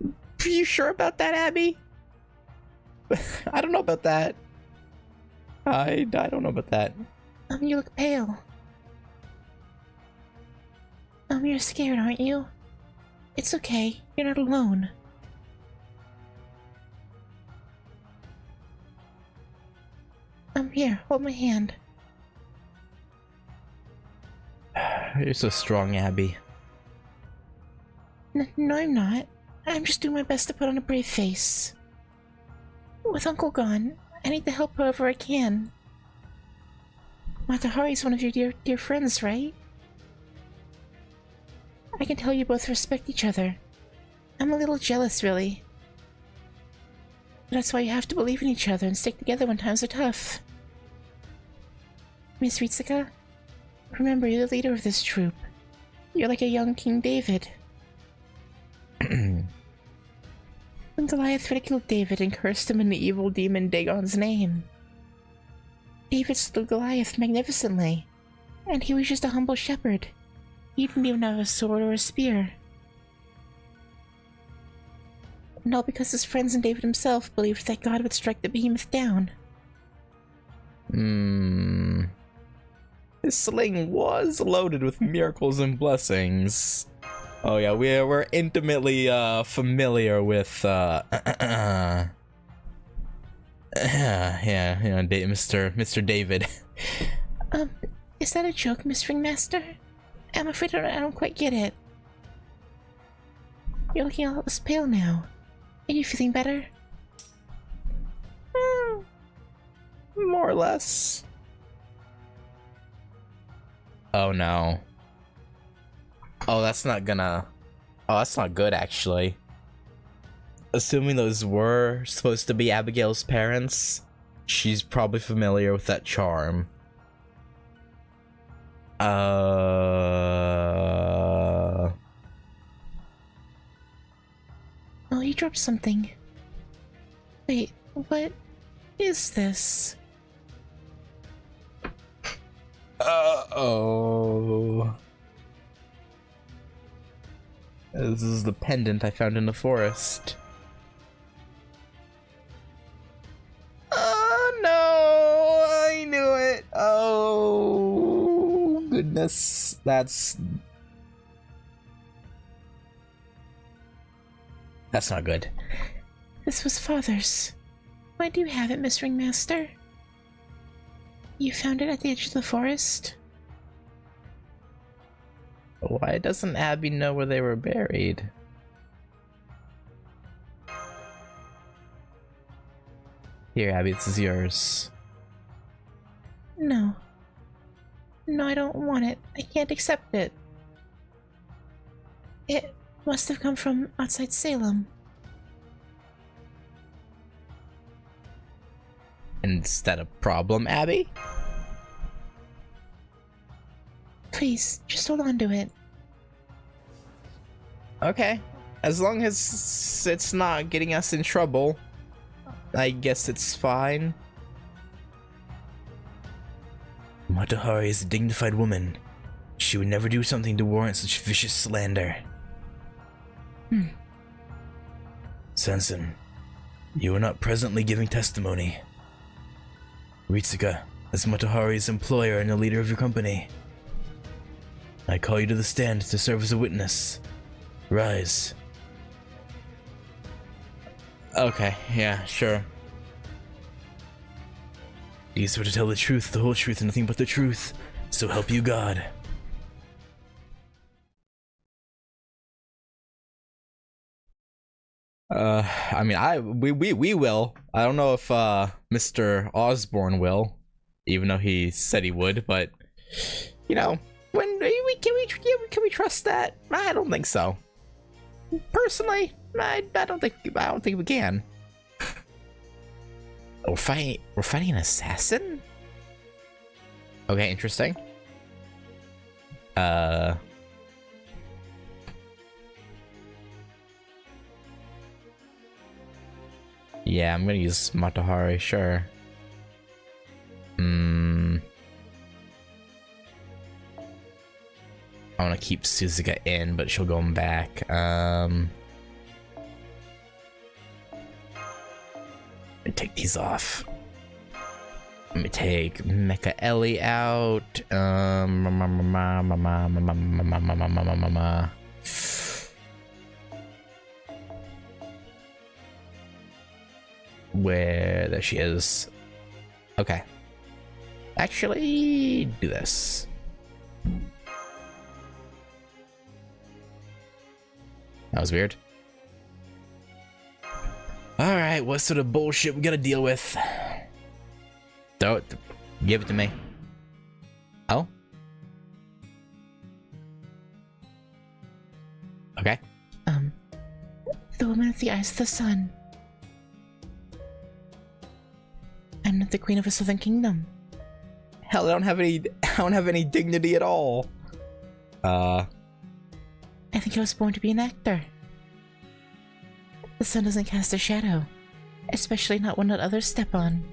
Are you sure about that, Abby? I don't know about that. I don't know about that. You look pale. You're scared, aren't you? It's okay. You're not alone. Here, hold my hand. You're so strong, Abby. No, I'm not. I'm just doing my best to put on a brave face. With Uncle gone, I need to help however I can. Matahari's one of your dear friends, right? I can tell you both respect each other. I'm a little jealous, really. That's why you have to believe in each other and stick together when times are tough. Miss Ritsuka, remember you're the leader of this troop. You're like a young King David. When Goliath ridiculed David and cursed him in the evil demon Dagon's name. David slew Goliath magnificently, and he was just a humble shepherd. He didn't even have a sword or a spear. And all because his friends and David himself believed that God would strike the behemoth down. His sling was loaded with miracles and blessings. Oh yeah, we're intimately familiar with yeah, Mr. David. Is that a joke, Miss Ringmaster? I'm afraid I don't quite get it. You're looking all less pale now. Are you feeling better? More or less. Oh no. Oh, that's not good, actually. Assuming those were supposed to be Abigail's parents, she's probably familiar with that charm. Oh, you dropped something. Wait, what is this? Uh-oh. This is the pendant I found in the forest. Oh no! I knew it! Oh goodness. That's not good. This was Father's. Why do you have it, Miss Ringmaster? You found it at the edge of the forest? Why doesn't Abby know where they were buried? Here, Abby, this is yours. No. No, I don't want it. I can't accept it. Must have come from outside Salem. Is that a problem, Abby? Please, just hold on to it. Okay. As long as it's not getting us in trouble, I guess it's fine. Matahari is a dignified woman. She would never do something to warrant such vicious slander. Sanson, you are not presently giving testimony. Ritsuka, as Matahari's employer and the leader of your company, I call you to the stand to serve as a witness. Rise. Okay, yeah, sure. Do you swear to tell the truth, the whole truth, and nothing but the truth? So help you God. I mean, we will. I don't know if Mr. Osborne will, even though he said he would. But you know, can we trust that? I don't think so. Personally, I don't think we can. We're fighting an assassin. Okay, interesting. Yeah, I'm gonna use Matahari, sure. I wanna keep Suzuka in, but she'll go back. Let me take these off. Let me take Mecha Ellie out. Where there she is. Okay. Actually, do this. That was weird. Alright, what sort of bullshit we gotta deal with? Throw it. Give it to me. Oh? Okay. The woman with the eyes of the sun. I'm not the queen of a southern kingdom. Hell, I don't have any dignity at all. I think I was born to be an actor. The sun doesn't cast a shadow, especially not one that others step on.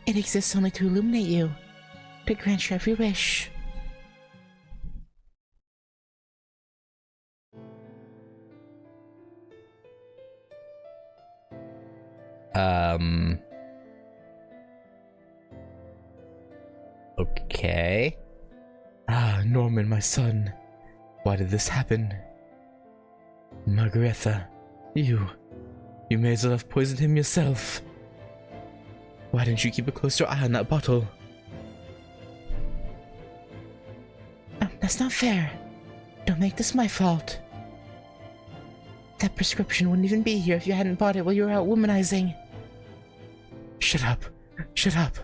It exists only to illuminate you, to grant your every wish. Okay. Ah, Norman, my son. Why did this happen? Margaretha, you may as well have poisoned him yourself. Why didn't you keep a closer eye on that bottle? That's not fair. Don't make this my fault. That prescription wouldn't even be here if you hadn't bought it while you were out womanizing. Shut up. Shut up.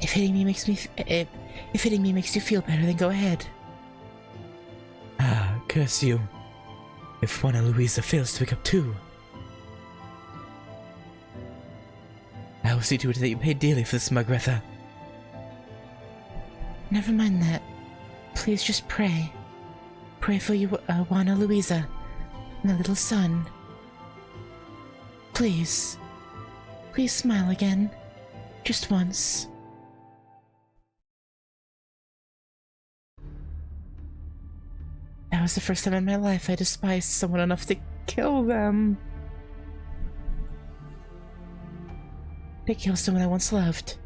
If hitting me makes you feel better, then go ahead. Ah, curse you. If Juana Luisa fails to wake up too, I will see to it that you pay dearly for this, Margaretha. Never mind that. Please just pray. Pray for you, Juana Luisa, and the little son. Please. Please smile again. Just once. That was the first time in my life I despised someone enough to kill them. To kill someone I once loved.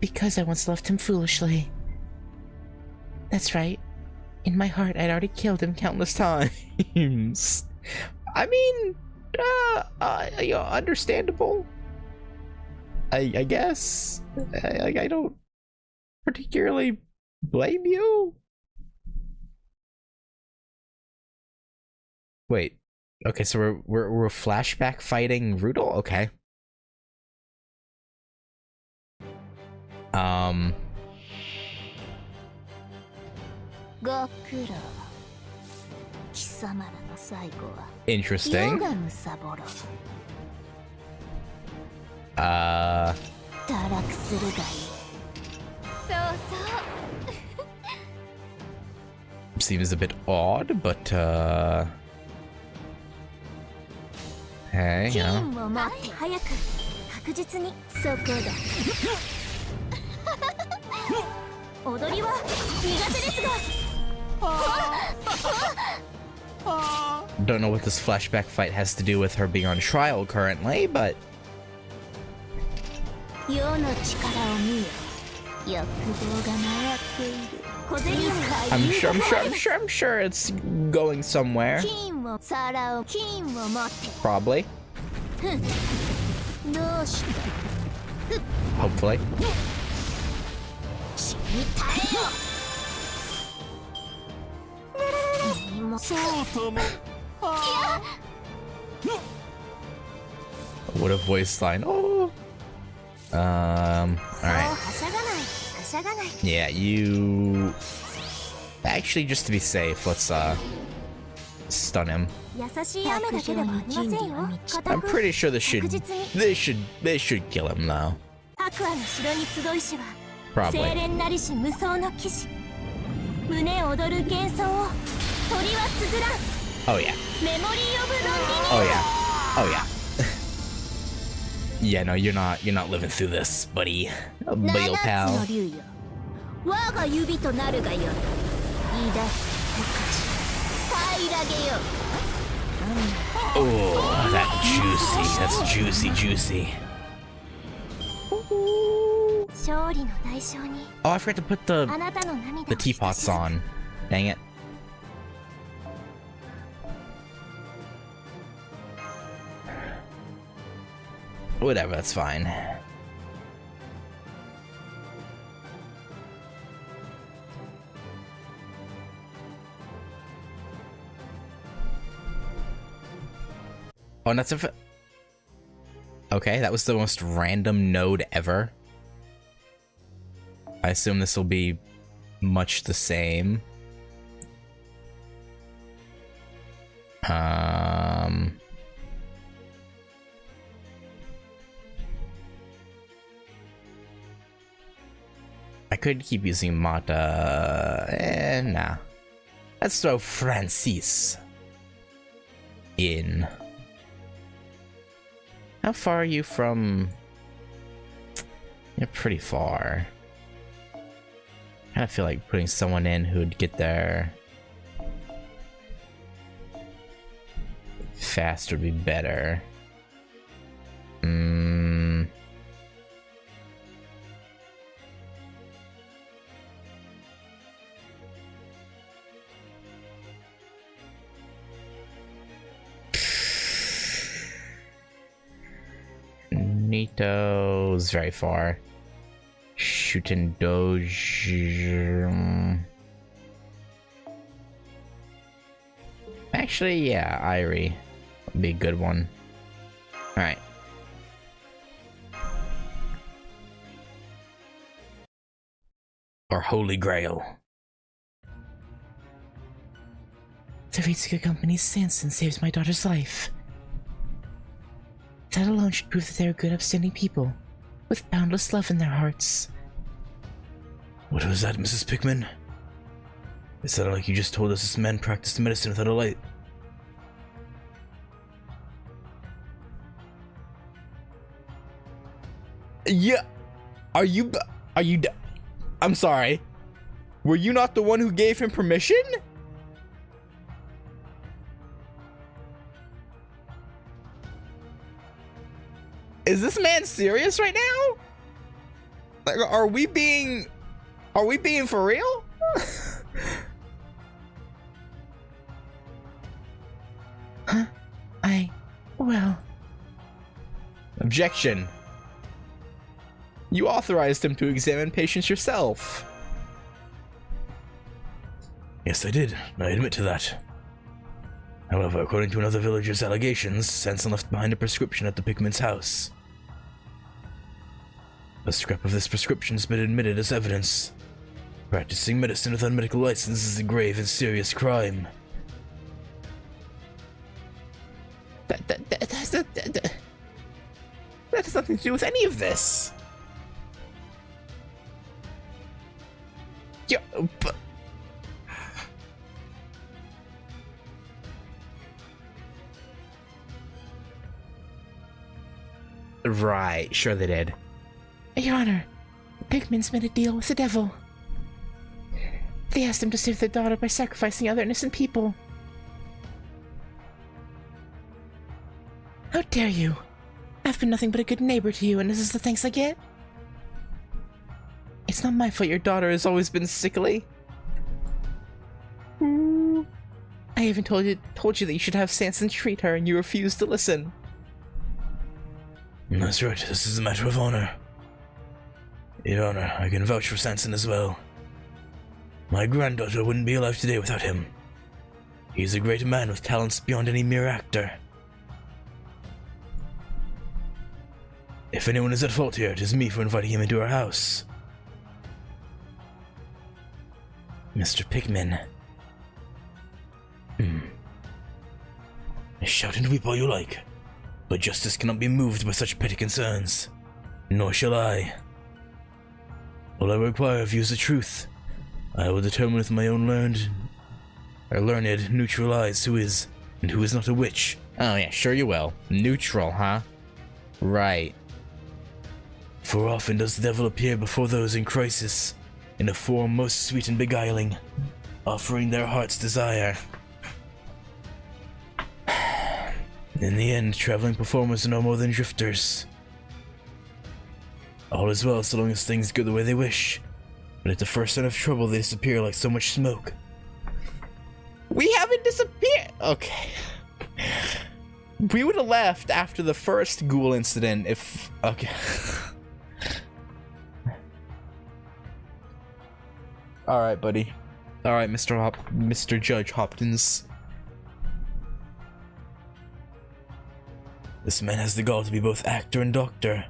Because I once loved him foolishly. That's right. In my heart, I'd already killed him countless times. I mean, understandable. I guess. I don't particularly blame you. Wait. Okay, so we're flashback fighting Rudel? Okay. Interesting. Seems a bit odd, but hey, you know. Don't know what this flashback fight has to do with her being on trial currently, but I'm sure it's going somewhere. Probably. Hopefully. What a voice line. Oh. Alright. Yeah, you... Actually, just to be safe, let's, stun him. I'm pretty sure this should kill him, though. Probably. Oh, yeah. Oh, yeah. Oh, yeah. Yeah, no, you're not living through this, buddy. Buddy old pal. Oh, that's juicy. Oh, I forgot to put the teapots on. Dang it. Whatever, that's fine. Oh, and that's a... Okay, that was the most random node ever. I assume this will be much the same. I could keep using Mata. Nah. Let's throw Francis in. How far are you from... You're pretty far. I kind of feel like putting someone in who'd get there fast would be better. Nito's very far. Shooting Doge. Actually, yeah, Irie would be a good one. Alright. Or Holy Grail. The Ritsuka Company's Sanson saves my daughter's life. That alone should prove that they are good, upstanding people, with boundless love in their hearts. What was that, Mrs. Pickman? It sounded like you just told us this man practiced medicine without a light. Yeah. Are you... I'm sorry. Were you not the one who gave him permission? Is this man serious right now? Like, are we being for real? Huh? Well... Objection. You authorized him to examine patients yourself. Yes, I did. I admit to that. However, according to another villager's allegations, Sanson left behind a prescription at the Pickman's house. A scrap of this prescription's been admitted as evidence. Practicing medicine without a medical license is a grave and serious crime. That has nothing to do with any of this. Yeah, but... Right, sure they did. Your Honor, Pigments made a deal with the devil. They asked him to save their daughter by sacrificing other innocent people. How dare you? I've been nothing but a good neighbor to you, and this is the thanks I get? It's not my fault your daughter has always been sickly. I even told you that you should have Sanson treat her, and you refused to listen. That's right, this is a matter of honor. Your Honor, I can vouch for Sanson as well. My granddaughter wouldn't be alive today without him. He's a great man with talents beyond any mere actor. If anyone is at fault here, it is me for inviting him into our house. Mr. Pigman. Shout and weep all you like, but justice cannot be moved by such petty concerns. Nor shall I. All I require of you is the truth. I will determine with my own learned, neutral eyes who is and who is not a witch. Oh yeah, sure you will. Neutral, huh? Right. For often does the devil appear before those in crisis, in a form most sweet and beguiling, offering their heart's desire. In the end, traveling performers are no more than drifters. All is well so long as things go the way they wish, but at the first sign of trouble they disappear like so much smoke. We haven't disappeared! Okay. We would have left after the first ghoul incident if... Okay. Alright, buddy. Alright, Mr. Judge Hopkins. This man has the gall to be both actor and doctor.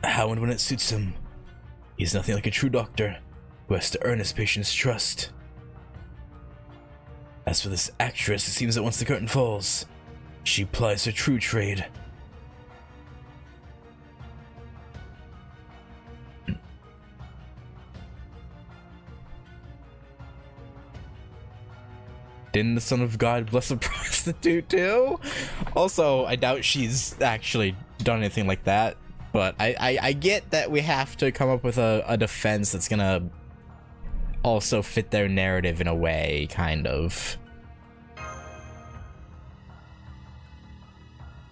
How and when it suits him. He's nothing like a true doctor, who has to earn his patient's trust. As for this actress, it seems that once the curtain falls, she plies her true trade. Didn't the Son of God bless a prostitute too? Also, I doubt she's actually done anything like that. But I get that we have to come up with a defense that's gonna also fit their narrative in a way, kind of.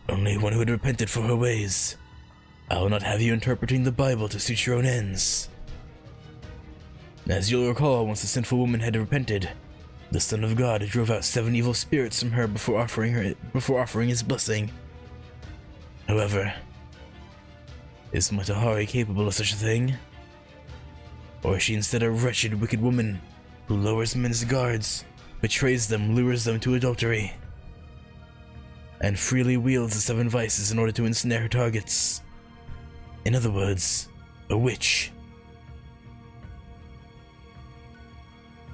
Only one who had repented for her ways. I will not have you interpreting the Bible to suit your own ends. As you'll recall, once the sinful woman had repented, the Son of God drove out 7 evil spirits from her before offering his blessing. However, is Matahari capable of such a thing? Or is she instead a wretched, wicked woman who lowers men's guards, betrays them, lures them to adultery, and freely wields the 7 vices in order to ensnare her targets? In other words, a witch.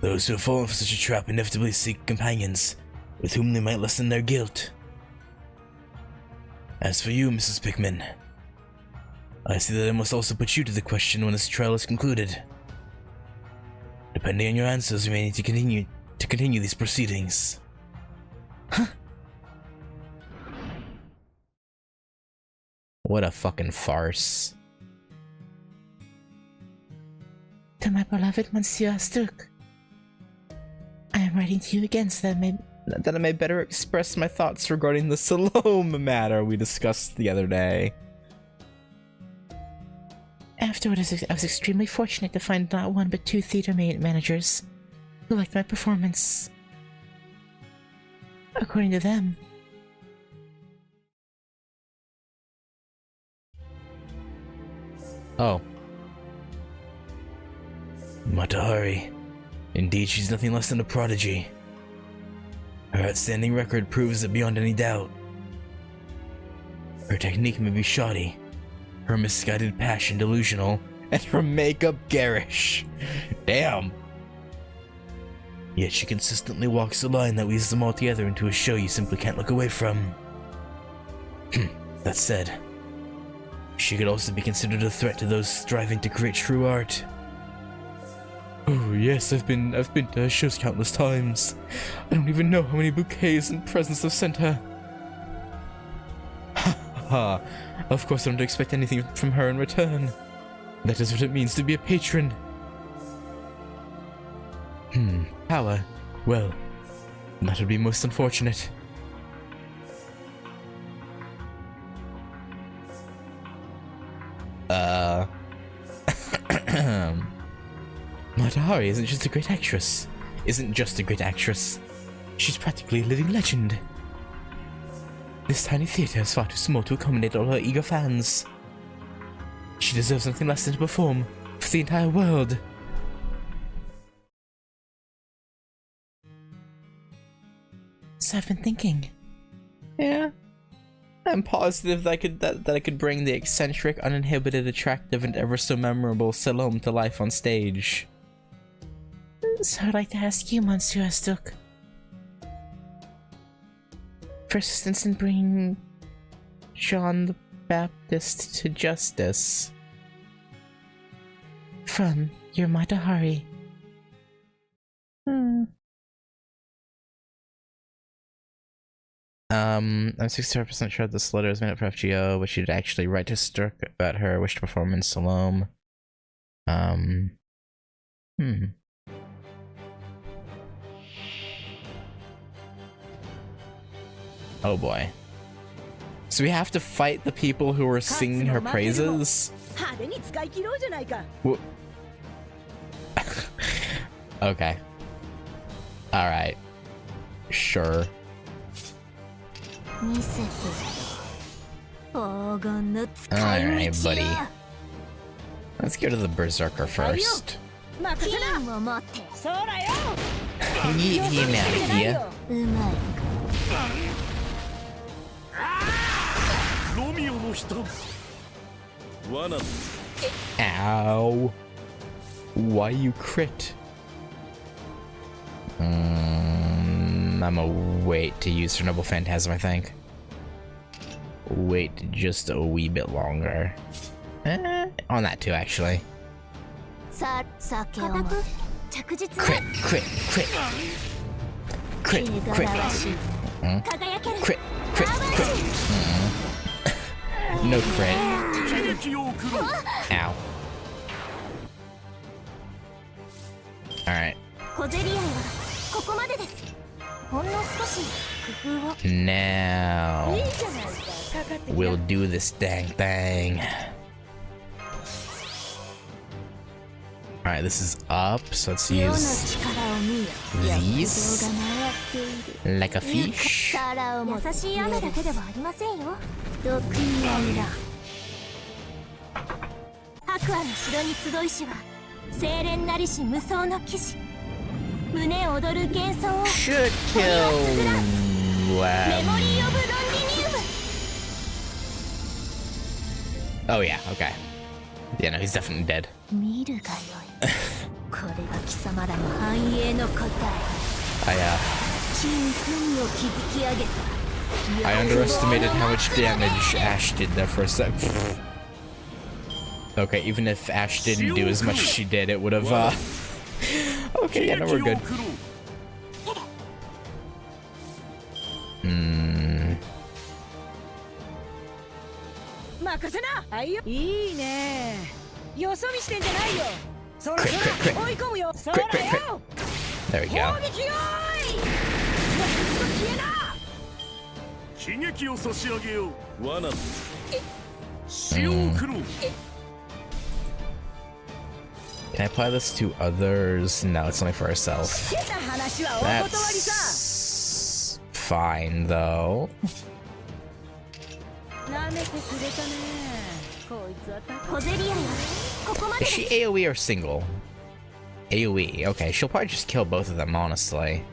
Those who have fallen for such a trap inevitably seek companions with whom they might lessen their guilt. As for you, Mrs. Pickman, I see that I must also put you to the question when this trial is concluded. Depending on your answers, we may need to continue these proceedings. Huh? What a fucking farce. To my beloved Monsieur Astuc, I am writing to you again so that I may better express my thoughts regarding the Salome matter we discussed the other day. Afterward, I was extremely fortunate to find not one but 2 theater managers who liked my performance. According to them, Oh. Matahari. Indeed, she's nothing less than a prodigy. Her outstanding record proves it beyond any doubt. Her technique may be shoddy, her misguided passion delusional, and her makeup garish. Damn. Yet she consistently walks the line that weaves them all together into a show you simply can't look away from. That said, she could also be considered a threat to those striving to create true art. Oh yes, I've been to her shows countless times. I don't even know how many bouquets and presents I've sent her. Ha ha! Of course I don't expect anything from her in return. That is what it means to be a patron. Power. Well, that would be most unfortunate. Matahari isn't just a great actress. She's practically a living legend. This tiny theater is far too small to accommodate all her eager fans. She deserves nothing less than to perform for the entire world. So I've been thinking. Yeah. I'm positive that I could bring the eccentric, uninhibited, attractive, and ever so memorable Salome to life on stage. So I'd like to ask you, Monsieur Astuk, for assistance in bringing John the Baptist to justice. From your Matahari. I'm 64% sure this letter is made up for FGO, but she'd actually write to Sturk about her wish to perform in Salome. Oh boy. So we have to fight the people who are singing her praises? Okay. Alright. Sure. Alright, buddy. Let's go to the Berserker first. Get him out of here. Ow. Why you crit? I'm gonna wait to use Chernobyl Phantasm, I think. Wait just a wee bit longer. On that too, actually. Crit, crit, crit. Crit, crit. Crit, crit, crit. No crit. Ow. Alright. Now we'll do this dang thing. Alright, this is up, so let's use these like a fish. Should kill Oh yeah, okay. Yeah, no, he's definitely dead. I underestimated how much damage Ash did there for a sec. Okay, even if Ash didn't do as much as she did, it would have, Okay, yeah, no, we're good. Crit. There we go. Can I apply this to others? No, it's only for herself. That's fine, though. Is she AoE or single? AoE. Okay, she'll probably just kill both of them, honestly.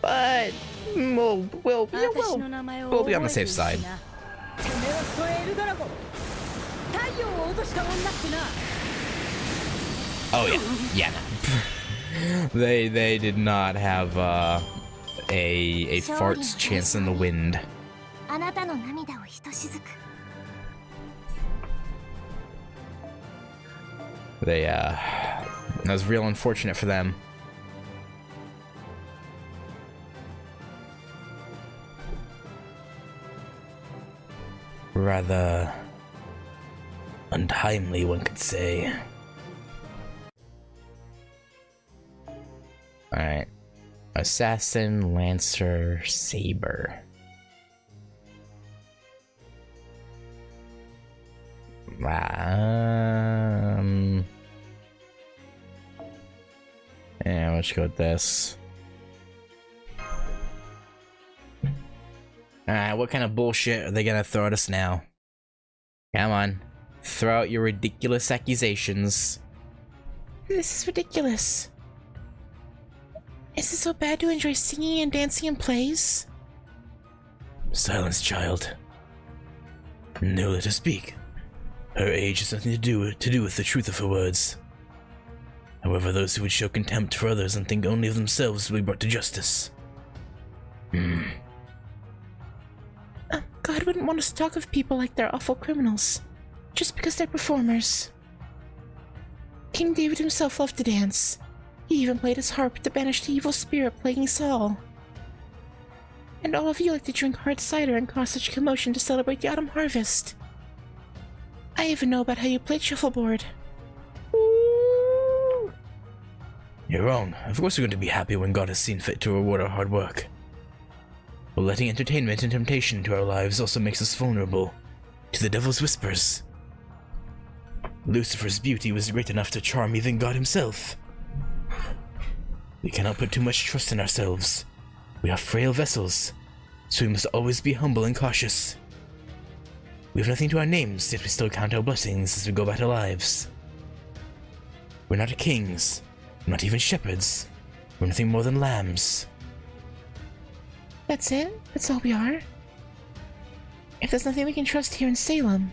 but we'll be on the safe side. Oh yeah, no. they did not have a fart's chance in the wind. That was real unfortunate for them. Rather untimely, one could say. Alright. Assassin, Lancer, Saber. Yeah, let's go with this. Alright, what kind of bullshit are they gonna throw at us now? Come on. Throw out your ridiculous accusations. This is ridiculous. Is it so bad to enjoy singing and dancing in plays? Silence, child. No, let her speak. Her age has nothing to do with the truth of her words. However, those who would show contempt for others and think only of themselves will be brought to justice. God wouldn't want us to talk of people like they're awful criminals, just because they're performers. King David himself loved to dance. He even played his harp to banish the evil spirit plaguing Saul. And all of you like to drink hard cider and cause such commotion to celebrate the autumn harvest. I even know about how you played shuffleboard. You're wrong. Of course we're going to be happy when God has seen fit to reward our hard work. But letting entertainment and temptation into our lives also makes us vulnerable to the devil's whispers. Lucifer's beauty was great enough to charm even God himself. We cannot put too much trust in ourselves. We are frail vessels, so we must always be humble and cautious. We have nothing to our names, yet we still count our blessings as we go about our lives. We're not kings, not even shepherds. We're nothing more than lambs. That's it? That's all we are? If there's nothing we can trust here in Salem,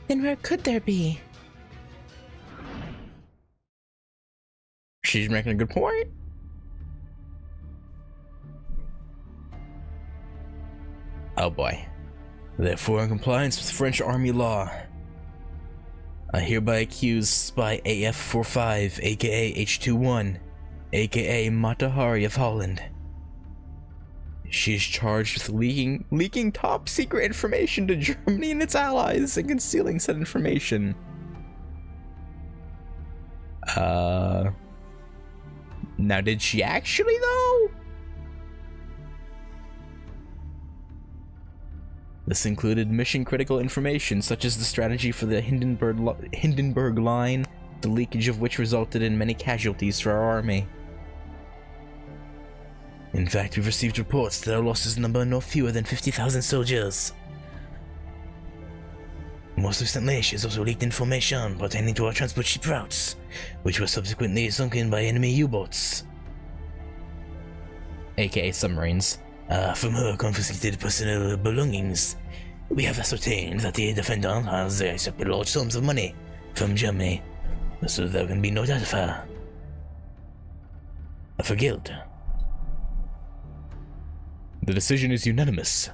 then where could there be? She's making a good point. Oh boy. Therefore, in compliance with French Army law, I hereby accuse Spy AF-45, aka H-21, aka Mata Hari of Holland. She is charged with leaking top secret information to Germany and its allies and concealing said information. Now did she actually though? This included mission-critical information such as the strategy for the Hindenburg Line, the leakage of which resulted in many casualties for our army. In fact, we've received reports that our losses number no fewer than 50,000 soldiers. Most recently, she has also leaked information pertaining to our transport ship routes, which were subsequently sunken by enemy U-boats. AKA submarines. From her confiscated personal belongings, we have ascertained that the defendant has accepted large sums of money from Germany, so there can be no doubt of her guilt. The decision is unanimous.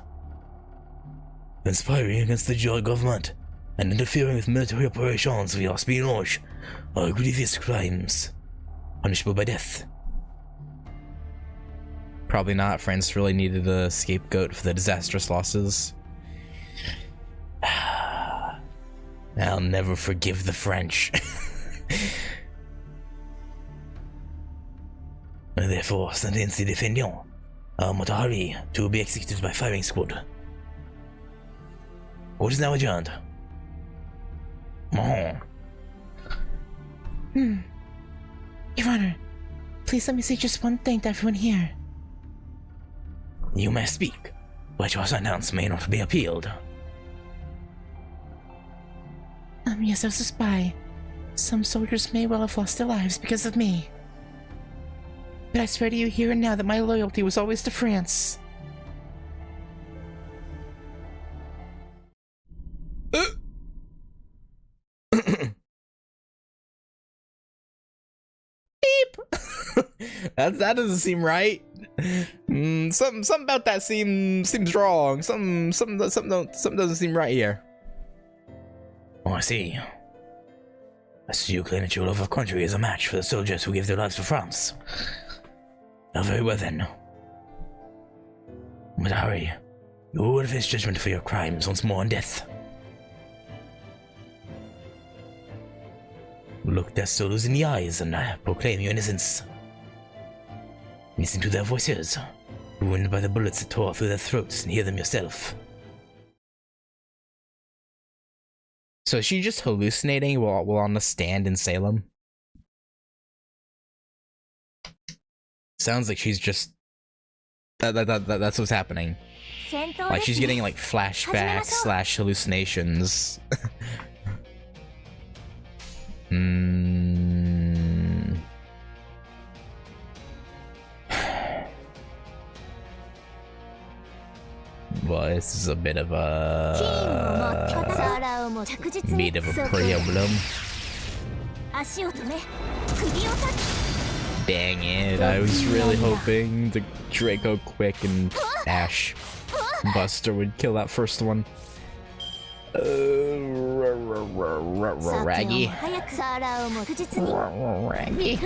Conspiring against the German government and interfering with military operations via espionage are grievous crimes, punishable by death. Probably not. France really needed a scapegoat for the disastrous losses. I'll never forgive the French. Therefore, sentence the defendant, Mata Hari, to be executed by firing squad. Court is now adjourned. Your Honor, please let me say just one thing to everyone here. You may speak, but your sentence may not be appealed. Yes, I was a spy. Some soldiers may well have lost their lives because of me. But I swear to you here and now that my loyalty was always to France. That doesn't seem right. Something about that seems wrong. Something doesn't seem right here. Oh, I see. I see you claim that your love of country is a match for the soldiers who give their lives for France. Oh, very well then. But hurry. You will face judgment for your crimes once more in death. Look their souls in the eyes and proclaim your innocence. Listen to their voices, ruined by the bullets that tore through their throats, and hear them yourself. So is she just hallucinating while on the stand in Salem? Sounds like she's just that's what's happening. Like she's getting like flashbacks slash hallucinations. Well, this is a bit of a problem. Dang it, I was really hoping the Draco Quick and Ash Buster would kill that first one. Raggy. Raggy.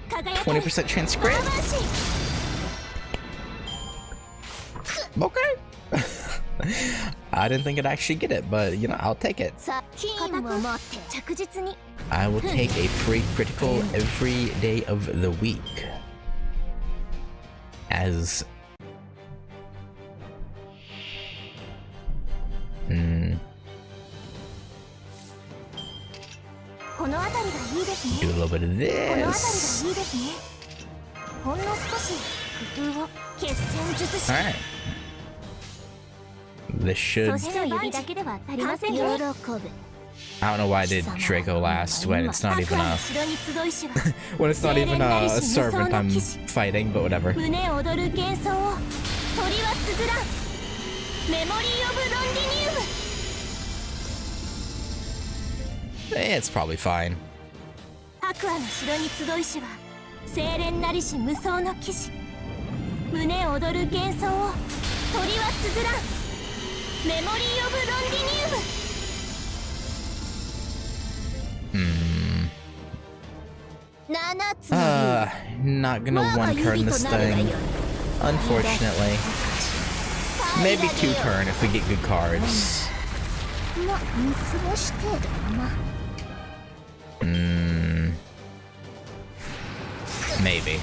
%20 transcript? Okay. I didn't think I'd actually get it, but you know, I'll take it. I will take a free critical every day of the week. As do a little bit of this. Alright. This should... I don't know why I did Draco last when it's not even a... when it's not even a servant I'm fighting, but whatever. It's probably fine. Not gonna one-turn this thing, unfortunately. Maybe two-turn if we get good cards. Maybe.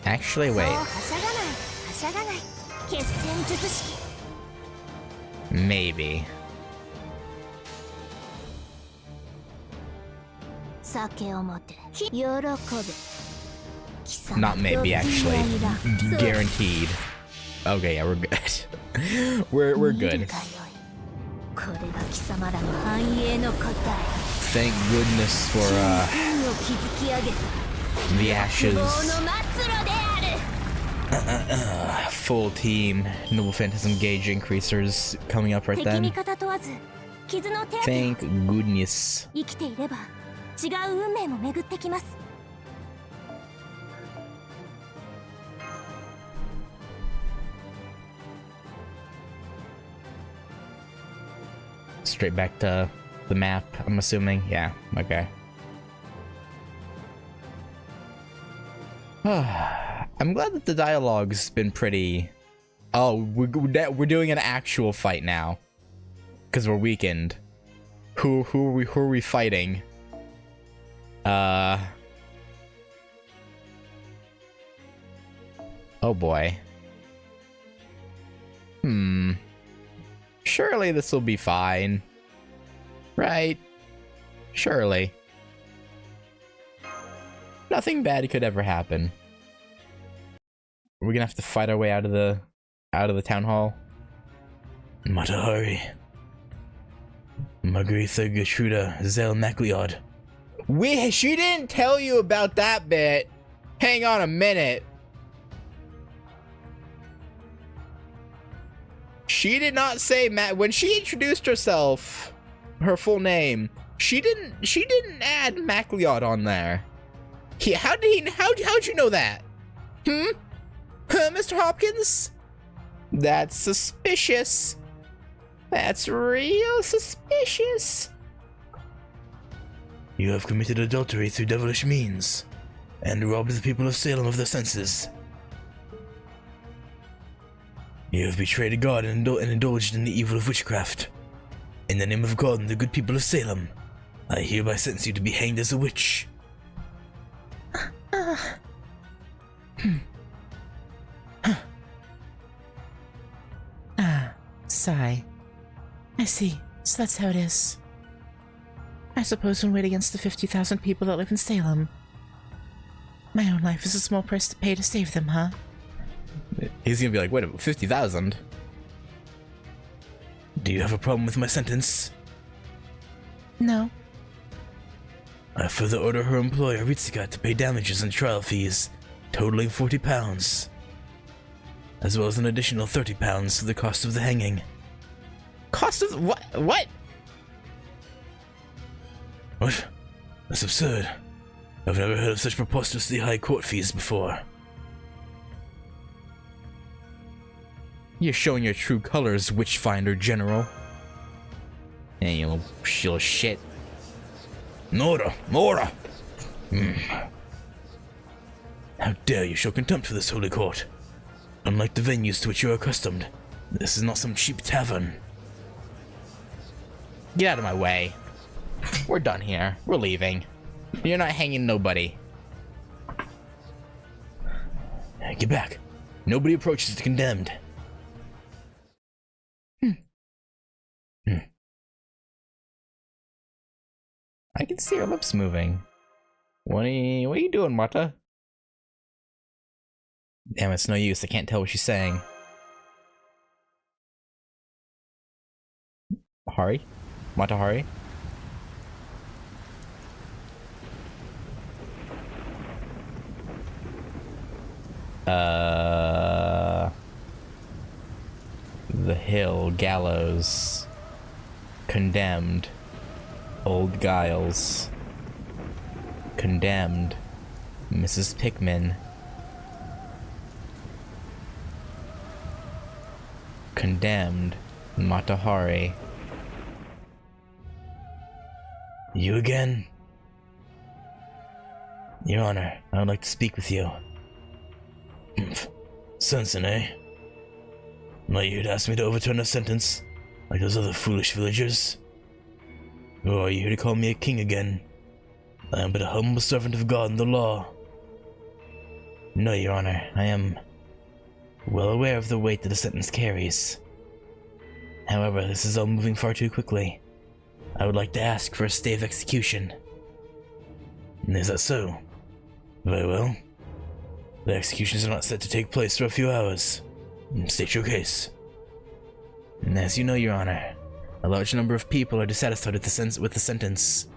Actually, wait. Maybe. Not maybe, actually. Guaranteed. Okay, yeah, we're good. we're good. Thank goodness for the ashes. Full team Noble Phantasm gauge increasers coming up right then. Thank goodness. Straight back to the map, I'm assuming. Yeah, okay. I'm glad that the dialogue's been pretty Oh, we're doing an actual fight now. Because we're weakened. Who are we fighting? Oh boy. Surely this will be fine. Right? Surely. Nothing bad could ever happen. We're gonna have to fight our way out of the town hall. Matahari. Margaretha Gertruda Zell MacLeod. She didn't tell you about that bit. Hang on a minute. She did not say when she introduced herself, her full name. She didn't add MacLeod on there. How'd you know that? Huh, Mr. Hopkins? That's suspicious. That's real suspicious. You have committed adultery through devilish means, and robbed the people of Salem of their senses. You have betrayed God and indulged in the evil of witchcraft. In the name of God and the good people of Salem, I hereby sentence you to be hanged as a witch. Sigh. I see. So that's how it is. I suppose when weighed against the 50,000 people that live in Salem, my own life is a small price to pay to save them, huh? He's gonna be like, wait, 50,000? Do you have a problem with my sentence? No. I further order her employer, Ritsuka, to pay damages and trial fees, totaling £40, as well as an additional £30 for the cost of the hanging. Cost of what? What? What? That's absurd. I've never heard of such preposterously high court fees before. You're showing your true colors, Witchfinder General. Hey, you little shit. Nora! How dare you show contempt for this holy court? Unlike the venues to which you are accustomed, this is not some cheap tavern. Get out of my way. We're done here. We're leaving. You're not hanging nobody. Get back. Nobody approaches the condemned. I can see her lips moving. What are you doing, Mata? Damn, it's no use. I can't tell what she's saying. Hari? Mata Hari? The hill, gallows, condemned, old Giles, condemned, Mrs. Pickman, condemned, Matahari. You again? Your Honor, I would like to speak with you. Sensei, eh? Not you to ask me to overturn a sentence, like those other foolish villagers? Or are you here to call me a king again? I am but a humble servant of God and the law. No, Your Honor, I am well aware of the weight that a sentence carries. However, this is all moving far too quickly. I would like to ask for a stay of execution. Is that so? Very well. The executions are not set to take place for a few hours. State your case. And as you know, Your Honor, a large number of people are dissatisfied with the sentence.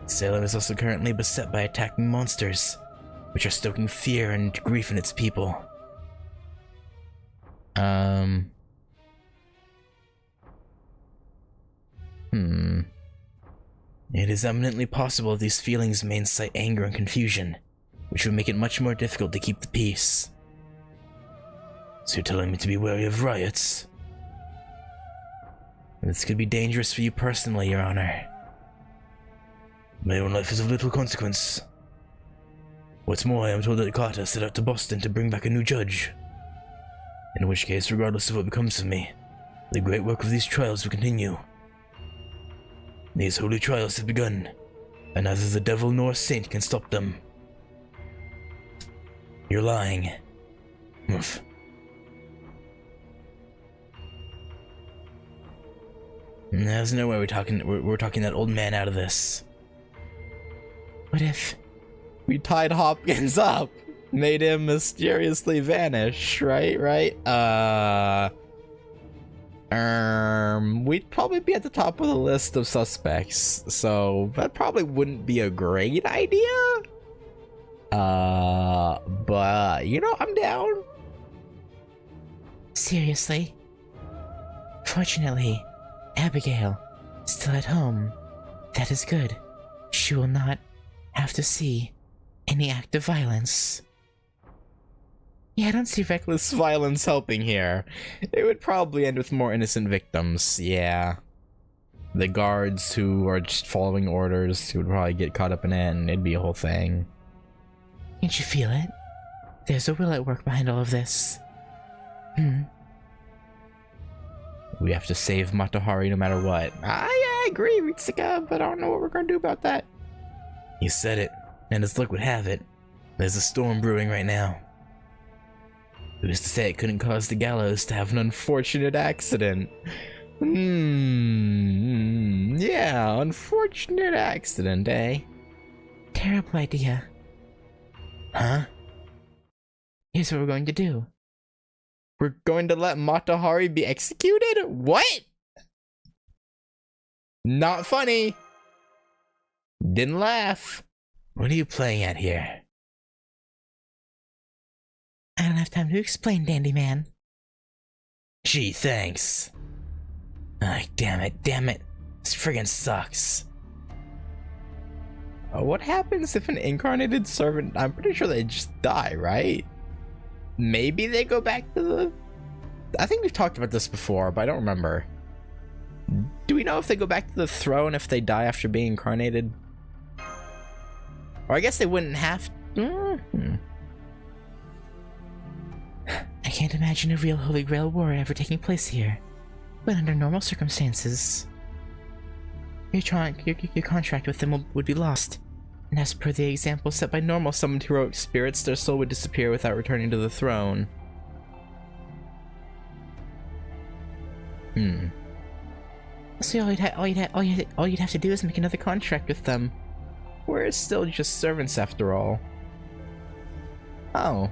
Salem is also currently beset by attacking monsters, which are stoking fear and grief in its people. It is eminently possible these feelings may incite anger and confusion, which would make it much more difficult to keep the peace. So you're telling me to be wary of riots? This could be dangerous for you personally, Your Honor. My own life is of little consequence. What's more, I am told that GACHA set out to Boston to bring back a new judge. In which case, regardless of what becomes of me, the great work of these trials will continue. These holy trials have begun, and neither the devil nor a saint can stop them. You're lying. Oof. There's no way we're talking that old man out of this. What if We tied Hopkins up, made him mysteriously vanish, right? We'd probably be at the top of the list of suspects, so that probably wouldn't be a great idea. But you know, I'm down. seriously? Fortunately, Abigail is still at home. That is good. She will not have to see any act of violence. Yeah, I don't see reckless violence helping here. It would probably end with more innocent victims, yeah. The guards who are just following orders who would probably get caught up in it, and it'd be a whole thing. Can't you feel it? There's a will at work behind all of this. We have to save Matahari no matter what. Yeah, I agree, Ritsuka, but I don't know what we're gonna do about that. You said it, and as luck would have it, there's a storm brewing right now. Who's to say it couldn't cause the gallows to have An unfortunate accident. Yeah, unfortunate accident, eh? Terrible idea. Huh? Here's what we're going to do. We're going to let Matahari be executed? What? Not funny. Didn't laugh. What are you playing at here? I don't have time to explain, Dandy Man. Gee, thanks. Ah, damn it. This friggin' sucks. What happens if an incarnated servant... I'm pretty sure they just die, right? Maybe they go back to the... I think we've talked about this before, but I don't remember. Do we know if they go back to the throne if they die after being incarnated? Or I guess they wouldn't have... I can't imagine a real Holy Grail war ever taking place here. But under normal circumstances, your contract with them would be lost. And as per the example set by normal summoned heroic spirits, their soul would disappear without returning to the throne. So all you'd have to do is make another contract with them. We're still just servants after all. Oh.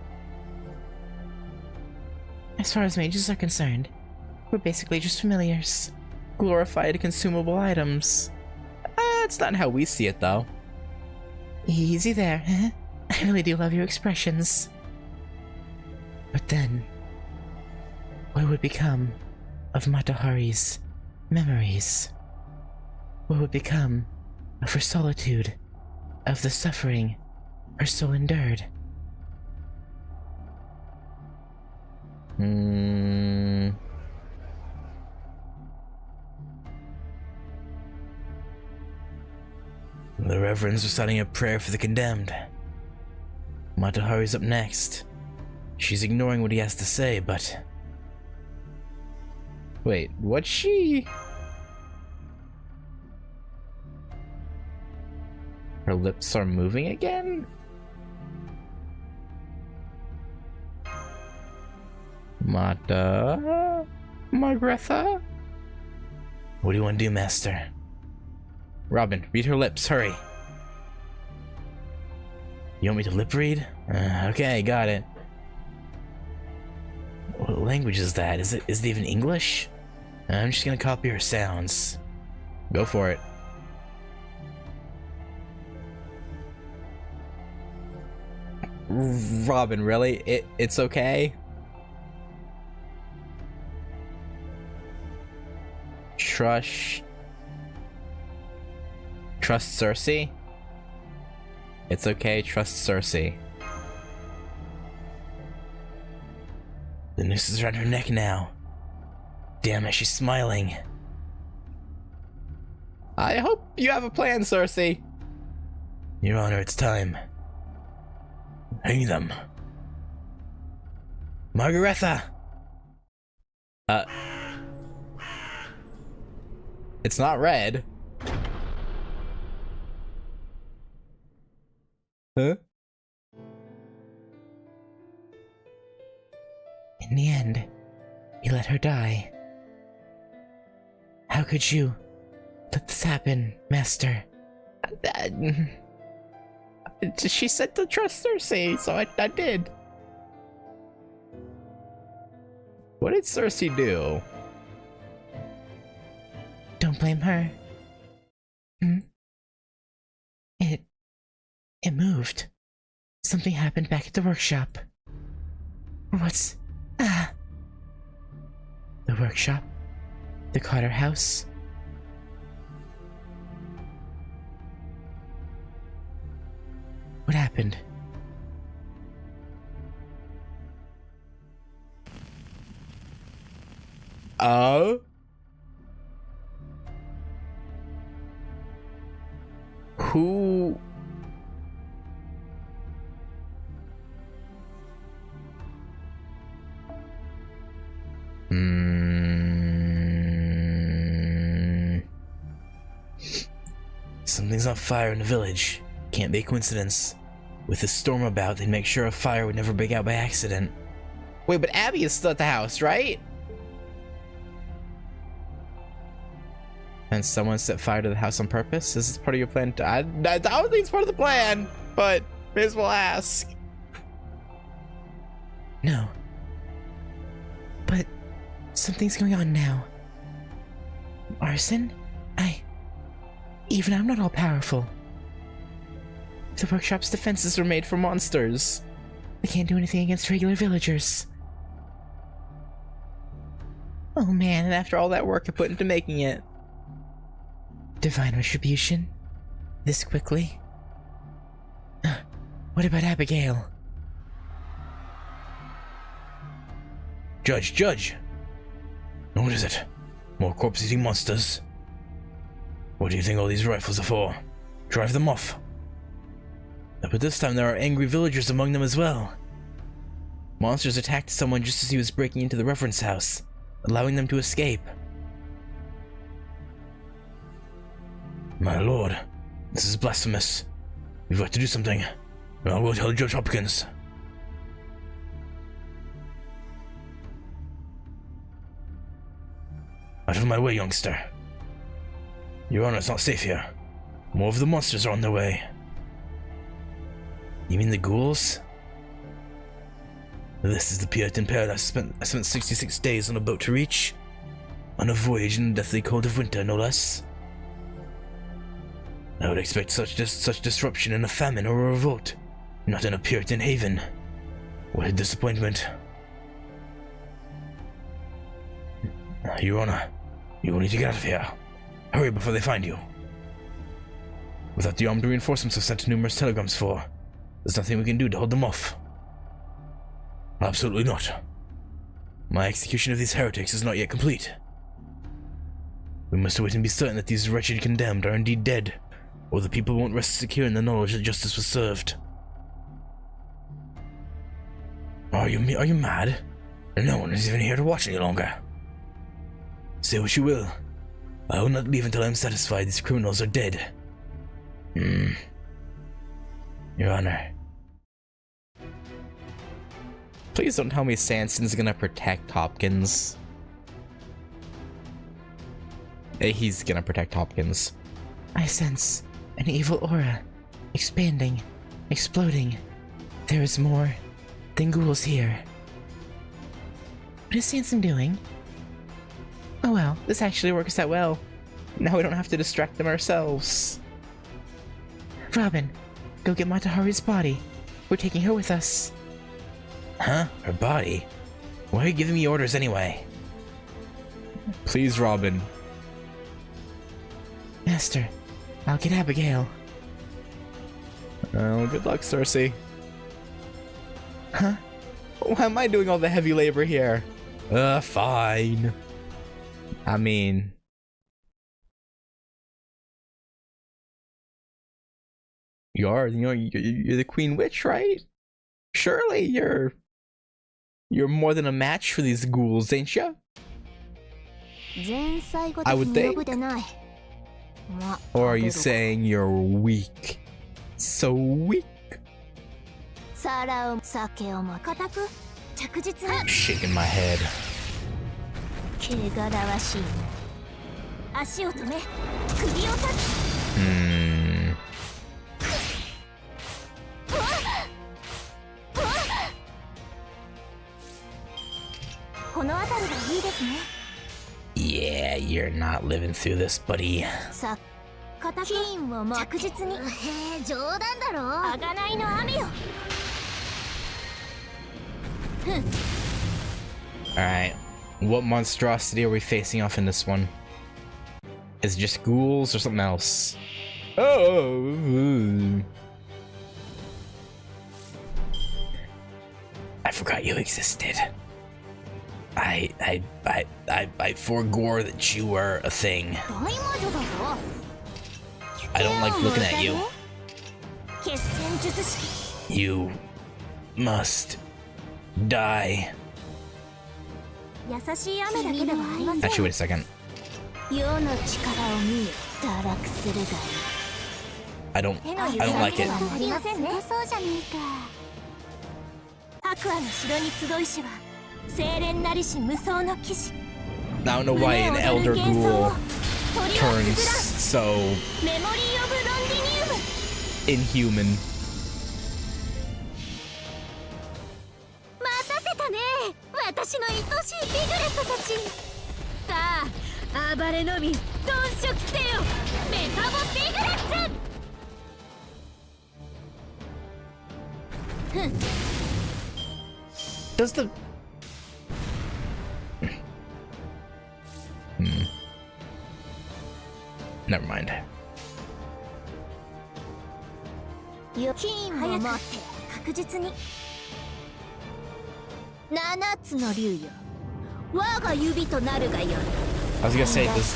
As far as mages are concerned, we're basically just familiars. Glorified consumable items. That's not how we see it, though. Easy there, huh? I really do love your expressions. But then, what would become of Matahari's memories? What would become of her solitude, of the suffering her soul endured? The Reverend's reciting a prayer for the condemned. Matahari's up next. She's ignoring what he has to say, but... Wait, what's she? Her lips are moving again? Margretha? What do you want to do, Master? Robin, read her lips, hurry. You want me to lip read? Okay, got it. What language is that? Is it even English? I'm just gonna copy her sounds. Go for it. Robin, really? It's okay? Trust Cersei? It's okay, trust Cersei. The noose is around her neck now. Damn it, she's smiling. I hope you have a plan, Cersei. Your Honor, it's time. Hang them. Margaretha! It's not red. Huh? In the end, you let her die. How could you let this happen, Master? She said to trust Cersei, so I did. What did Cersei do? Don't blame her. It moved. Something happened back at the workshop. What's... The workshop? The Carter house? What happened? Who? Something's on fire in the village. Can't be a coincidence. With the storm about, they'd make sure a fire would never break out by accident. Wait, but Abby is still at the house, right? And someone set fire to the house on purpose? Is this part of your plan? I don't think it's part of the plan, but may as well ask. No. But something's going on now. Arson? Even I'm not all powerful. The workshop's defenses were made for monsters. They can't do anything against regular villagers. Oh man, and after all that work I put into making it. Divine retribution? This quickly? What about Abigail? Judge! What is it? More corpse-eating monsters? What do you think all these rifles are for? Drive them off. But this time there are angry villagers among them as well. Monsters attacked someone just as he was breaking into the reference house, allowing them to escape. My lord, this is blasphemous. We've got to do something. I'll go tell Judge Hopkins. Out of my way, youngster. Your Honor, it's not safe here. More of the monsters are on their way. You mean the ghouls? This is the Puritan paradise I spent 66 days on a boat to reach. On a voyage in the deathly cold of winter, no less. I would expect such disruption in a famine or a revolt, not in a Puritan haven. What a disappointment. Your Honor, you will need to get out of here. Hurry before they find you. Without the armed reinforcements I've sent numerous telegrams for, there's nothing we can do to hold them off. Absolutely not. My execution of these heretics is not yet complete. We must wait and be certain that these wretched condemned are indeed dead, or the people won't rest secure in the knowledge that justice was served. Are you mad? No one is even here to watch any longer. Say what you will. I will not leave until I am satisfied these criminals are dead. Your Honor. Please don't tell me Sanson's gonna protect Hopkins. He's gonna protect Hopkins. I sense an evil aura, expanding, exploding. There is more than ghouls here. What is Sanson doing? Oh well, This actually works out well. Now we don't have to distract them ourselves. Robin, go get Mata Hari's body. We're taking her with us. Huh? Her body? Why are you giving me orders anyway? Please, Robin. Master, I'll get Abigail. Oh, good luck, Cersei. Huh? Why am I doing all the heavy labor here? Fine. I mean... You're the Queen Witch, right? Surely you're more than a match for these ghouls, ain't ya? I would think. Or are you saying you're weak? So weak? I'm shaking my head. Yeah, you're not living through this, buddy. Alright, what monstrosity are we facing off in this one? Is it just ghouls or something else? Oh! I forgot you existed. I forgore that you were a thing. I don't like looking at you. You must die. Actually, wait a second. I don't like it. I don't know why an elder ghoul turns so inhuman. Does the never mind. I was gonna say, does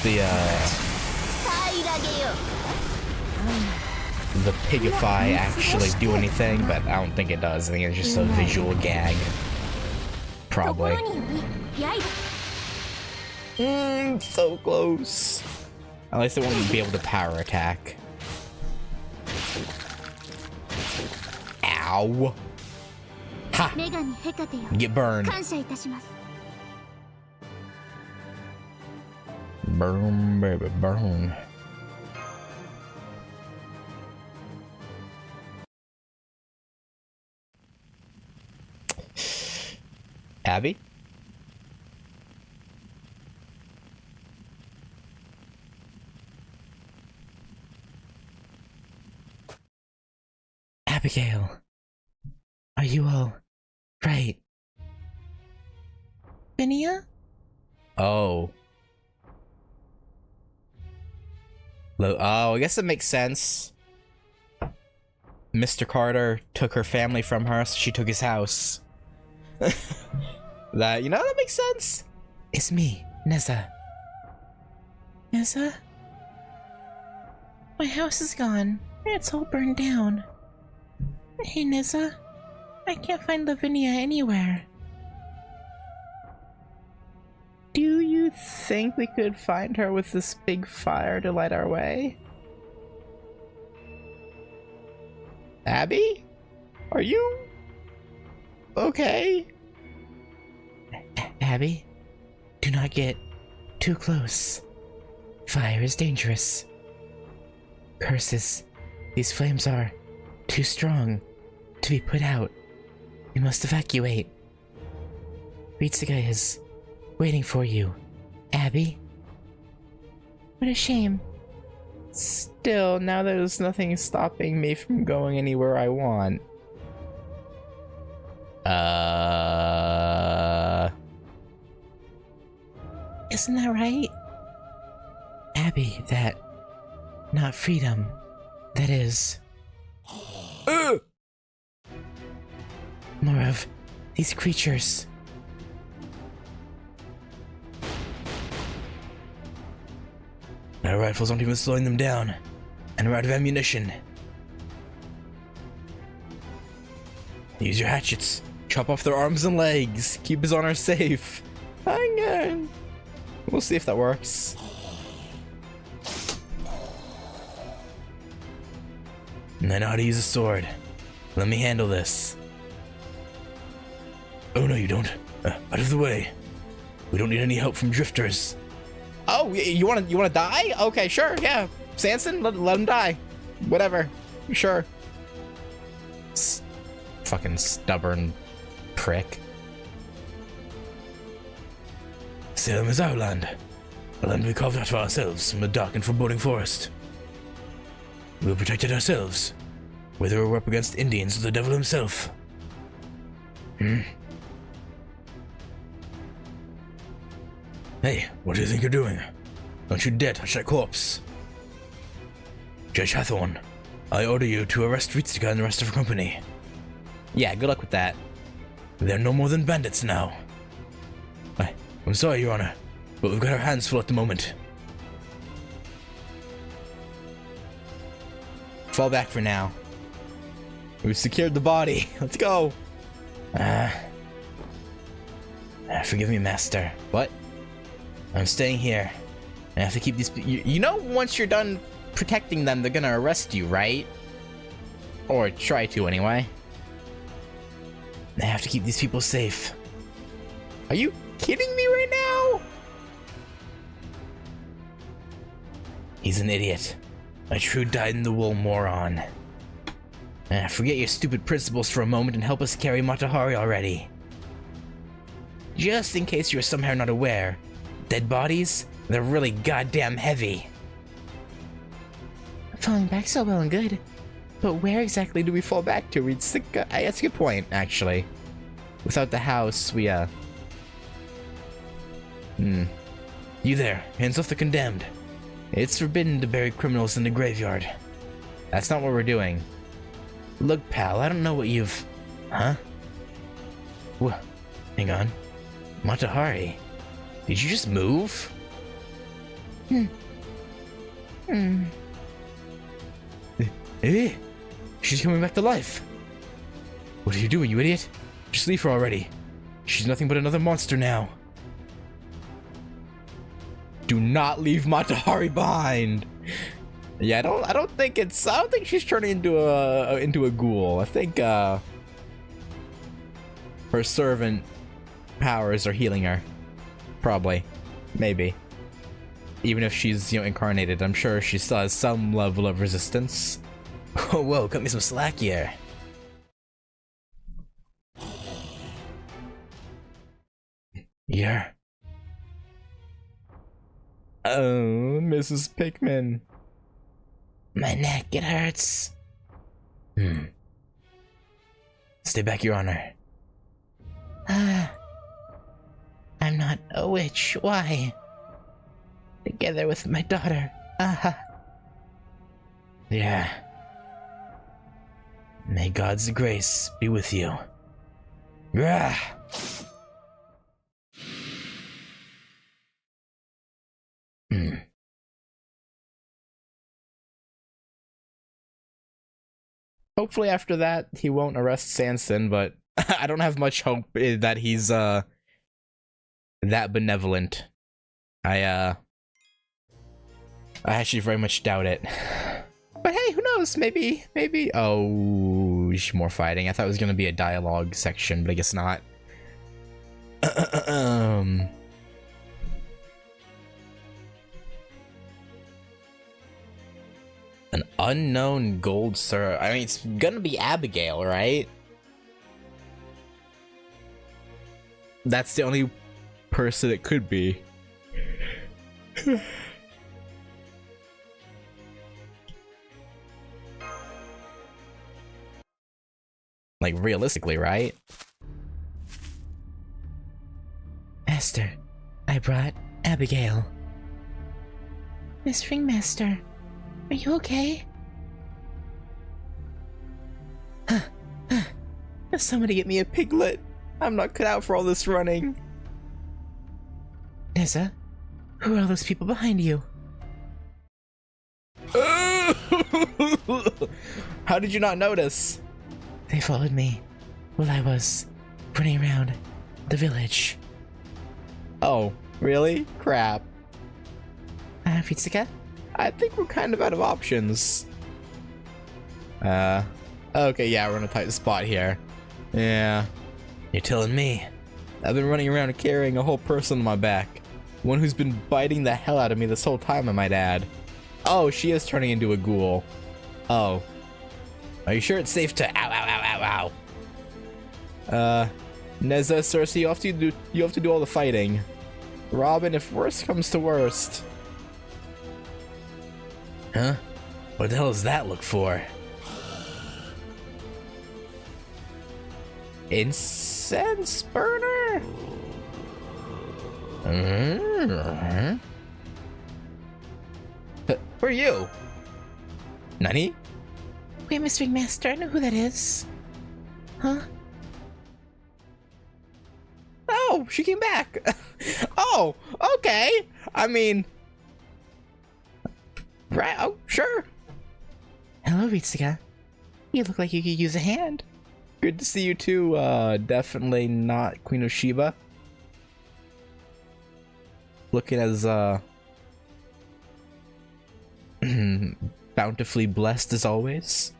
the pigify actually do anything? But I don't think it does. I think it's just a visual gag. Probably. So close. At least it won't be able to power attack. Ow. Ha! Get burned. Burn, baby, burn. Abby? Abigail, are you all right? Vinia? Oh. Oh, I guess it makes sense. Mr. Carter took her family from her, so she took his house. That makes sense. It's me, Neza. Neza? My house is gone. It's all burned down. Hey, Neza. I can't find Lavinia anywhere. Do you think we could find her with this big fire to light our way? Abby? Are you okay? Abby, do not get too close. Fire is dangerous. Curses, these flames are too strong to be put out. We must evacuate. Ritsuga is waiting for you. Abby? What a shame. Still, now there's nothing stopping me from going anywhere I want. Isn't that right? Abby, that... not freedom. That is... more of these creatures. Our rifles aren't even slowing them down, and we're out of ammunition. Use your hatchets. Chop off their arms and legs. Keep his honor safe. Hang on. We'll see if that works. I know how to use a sword. Let me handle this. Oh no, you don't. Out of the way. We don't need any help from drifters. Oh, you wanna die? Okay, sure, yeah. Sanson, let him die. Whatever. Sure. Fucking stubborn prick. Salem is our land. A land we carved out for ourselves from a dark and foreboding forest. We'll protect it ourselves, whether we're up against Indians or the devil himself. Hey, what do you think you're doing? Don't you dare touch that corpse. Judge Hathorn, I order you to arrest Ritsuka and the rest of her company. Yeah, good luck with that. They're no more than bandits now. I'm sorry, Your Honor, but we've got our hands full at the moment. Fall back for now. We've secured the body. Let's go. Forgive me, Master. What? I'm staying here. I have to keep these. You know, once you're done protecting them, they're gonna arrest you, right? Or try to, anyway. I have to keep these people safe. Are you kidding me right now? He's an idiot. A true dyed-in-the-wool moron. Forget your stupid principles for a moment and help us carry Matahari already. Just in case you're somehow not aware, dead bodies, they're really goddamn heavy. Falling back so well and good. But where exactly do we fall back to? That's a good point, actually. Without the house, we, You there, hands off the condemned. It's forbidden to bury criminals in the graveyard. That's not what we're doing. Look, pal, I don't know what you've... Huh? Hang on. Matahari, did you just move? Eh? She's coming back to life. What are you doing, you idiot? Just leave her already. She's nothing but another monster now. Do not leave Matahari behind. Yeah, I don't think she's turning into a ghoul. I think her servant powers are healing her. Probably. Maybe. Even if she's, incarnated, I'm sure she still has some level of resistance. Oh, whoa, cut me some slack here. Yeah. Oh, Mrs. Pickman. My neck, it hurts. Stay back, Your Honor. I'm not a witch. Why? Together with my daughter. Yeah. May God's grace be with you. Rah! Hopefully after that he won't arrest Sanson, but I don't have much hope that he's that benevolent. I actually very much doubt it. But hey, who knows? Maybe. Oh, more fighting. I thought it was gonna be a dialogue section, but I guess not. An unknown gold sir. I mean, it's gonna be Abigail, right? That's the only person it could be. Like, realistically, right? Master, I brought Abigail. Miss Ringmaster, are you okay? Somebody get me a piglet. I'm not cut out for all this running. Nessa, who are all those people behind you? How did you not notice? They followed me while I was running around the village. Oh, Really? Crap. Ritsuka? I think we're kind of out of options. Okay, yeah, we're in a tight spot here. Yeah. You're telling me? I've been running around carrying a whole person on my back. One who's been biting the hell out of me this whole time, I might add. Oh, she is turning into a ghoul. Oh. Are you sure it's safe to— ow, ow, ow, ow, ow. Neza, Cersei, you have to do all the fighting. Robin, if worst comes to worst. Huh? What the hell does that look for? Incense burner? Who are you? Nani? Wait, Miss Ringmaster, I know who that is. Huh? Oh, she came back. Oh, okay. I mean, right? Oh, sure. Hello, Ritsuka. You look like you could use a hand. Good to see you too. Definitely not Queen of Sheba. Looking as bountifully blessed as always.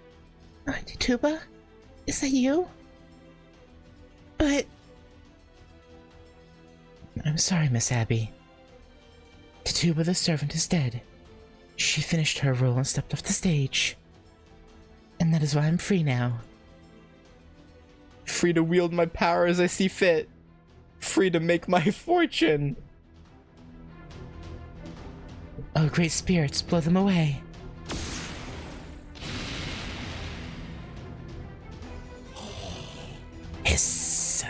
Tituba? Is that you? But... I'm sorry, Miss Abby. Tituba the servant is dead. She finished her role and stepped off the stage. And that is why I'm free now. Free to wield my power as I see fit. Free to make my fortune. Oh, great spirits, blow them away. Hiss.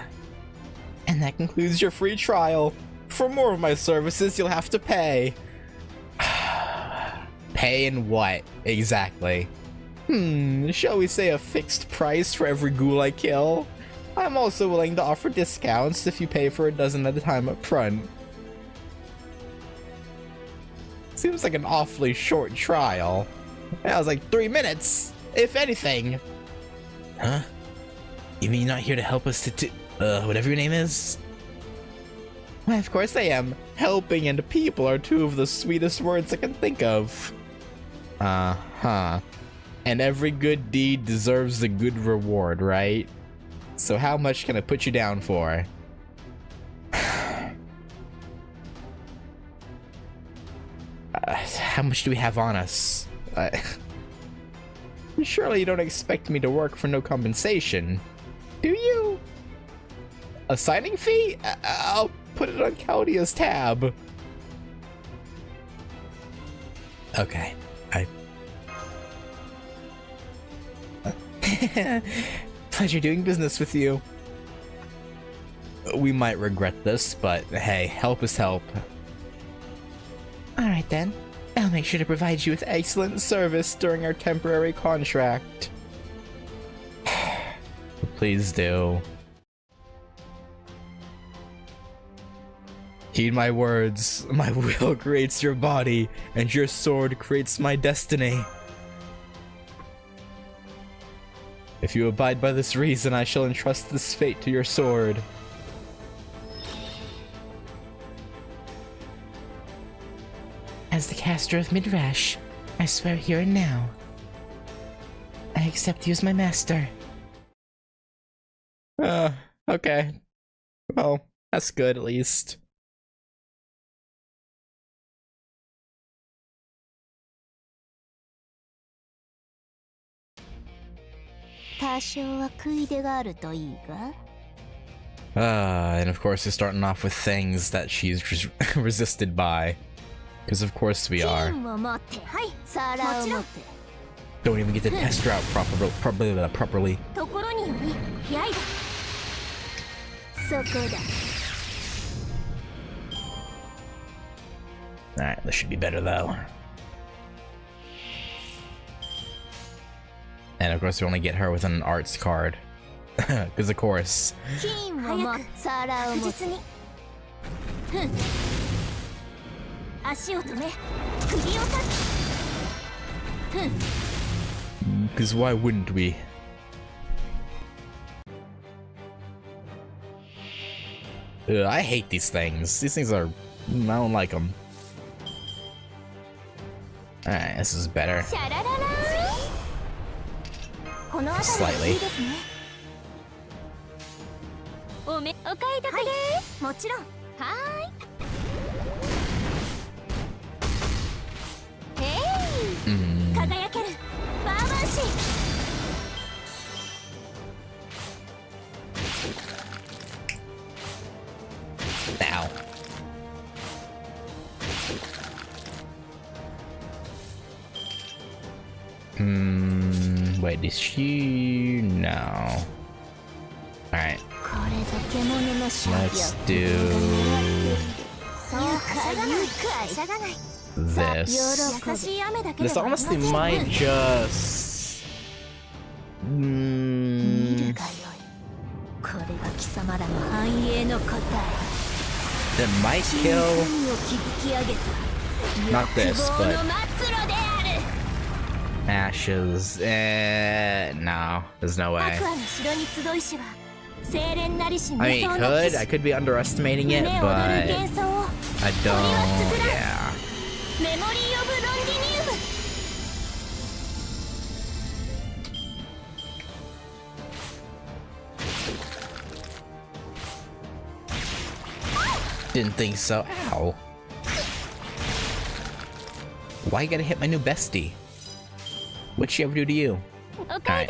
And that concludes your free trial. For more of my services, you'll have to pay. Pay in what, exactly? Shall we say a fixed price for every ghoul I kill? I'm also willing to offer discounts if you pay for a dozen at a time up front. Seems like an awfully short trial. That was like 3 minutes, if anything. Huh? You mean you're not here to help us to whatever your name is? Why, of course I am. Helping and people are two of the sweetest words I can think of. Uh-huh. And every good deed deserves a good reward, right? So how much can I put you down for? How much do we have on us? Surely you don't expect me to work for no compensation, do you? A signing fee? I'll put it on Claudia's tab. Okay. Pleasure doing business with you. We might regret this, but hey, help is help. Alright then. I'll make sure to provide you with Excellent service during our temporary contract. Please do. Heed my words. My will creates your body, and your sword creates my destiny. If you abide by this reason, I shall entrust this fate to your sword. As the caster of Midrash, I swear here and now, I accept you as my master. Okay. Well, that's good at least. And of course, we're starting off with things that she's just resisted by. Because of course we are. Don't even get to test her out properly. Alright, this should be better though. And of course we only get her with an arts card. Because of course. Because why wouldn't we? I hate these things. These things are I don't like them. Alright, this is better. Slightly. Ow. Wait, is she? No. Alright. Let's do this. This honestly might just... It might kill... Not this, but... Ashes... no. There's no way. I mean, it could. I could be underestimating it, but... I don't... yeah. Didn't think so. Ow. Why you gotta hit my new bestie? What'd she ever do to you? Alright.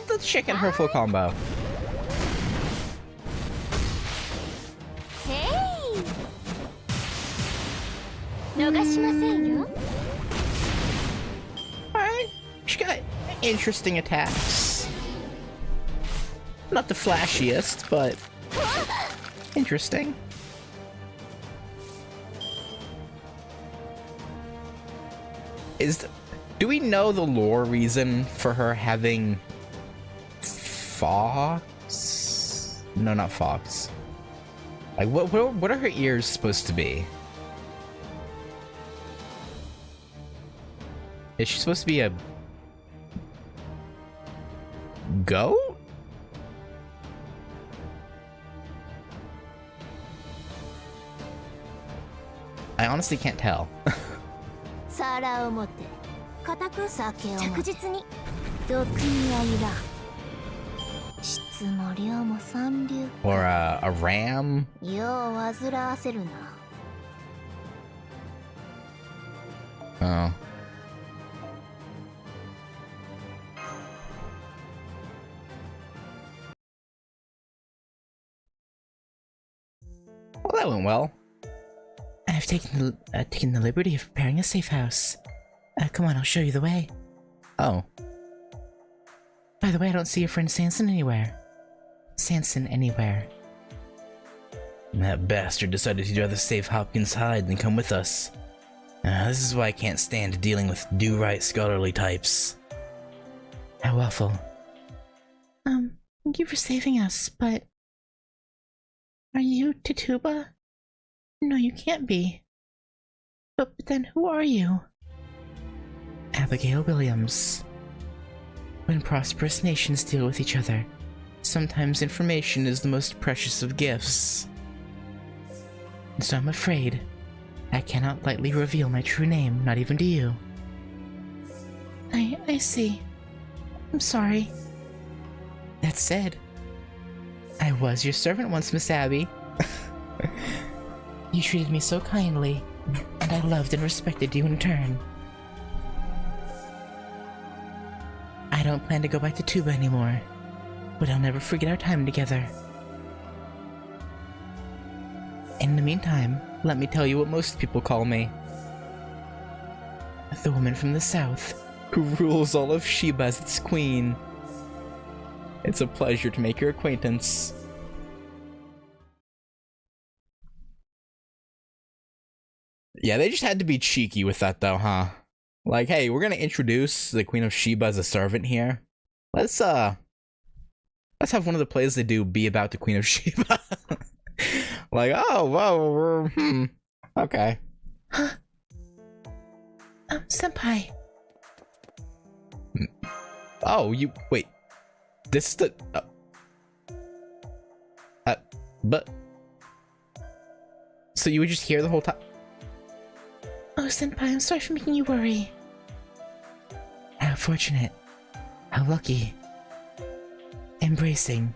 Let's check in her full combo. Alright. She got interesting attacks. Not the flashiest, but interesting. Do we know the lore reason for her having fox? No, not fox. Like, what are her ears supposed to be? Is she supposed to be a goat? I honestly can't tell. Or a ram? Oh. Well, that went well. I've taken the liberty of preparing a safe house. Come on, I'll show you the way. Oh. By the way, I don't see your friend Sanson anywhere. That bastard decided he'd rather save Hopkins' hide than come with us. This is why I can't stand dealing with do-right scholarly types. How awful. Thank you for saving us, but... Are you Tituba? No, you can't be. But then who are you? Abigail Williams. When prosperous nations deal with each other, sometimes information is the most precious of gifts. So I'm afraid I cannot lightly reveal my true name, not even to you. I see. I'm sorry. That said, I was your servant once, Miss Abby. You treated me so kindly, and I loved and respected you in turn. I don't plan to go back to Tuba anymore, but I'll never forget our time together. In the meantime, let me tell you what most people call me. The woman from the south, who rules all of Sheba as its queen. It's a pleasure to make your acquaintance. Yeah, they just had to be cheeky with that though, huh? Like, hey, we're gonna introduce the Queen of Sheba as a servant here. Let's have one of the plays they do be about the Queen of Sheba. Like, oh, whoa, okay. Huh? Senpai. Oh, wait. This is the... but... So you were just here the whole time? Oh, Senpai, I'm sorry for making you worry. How fortunate. How lucky. Embracing.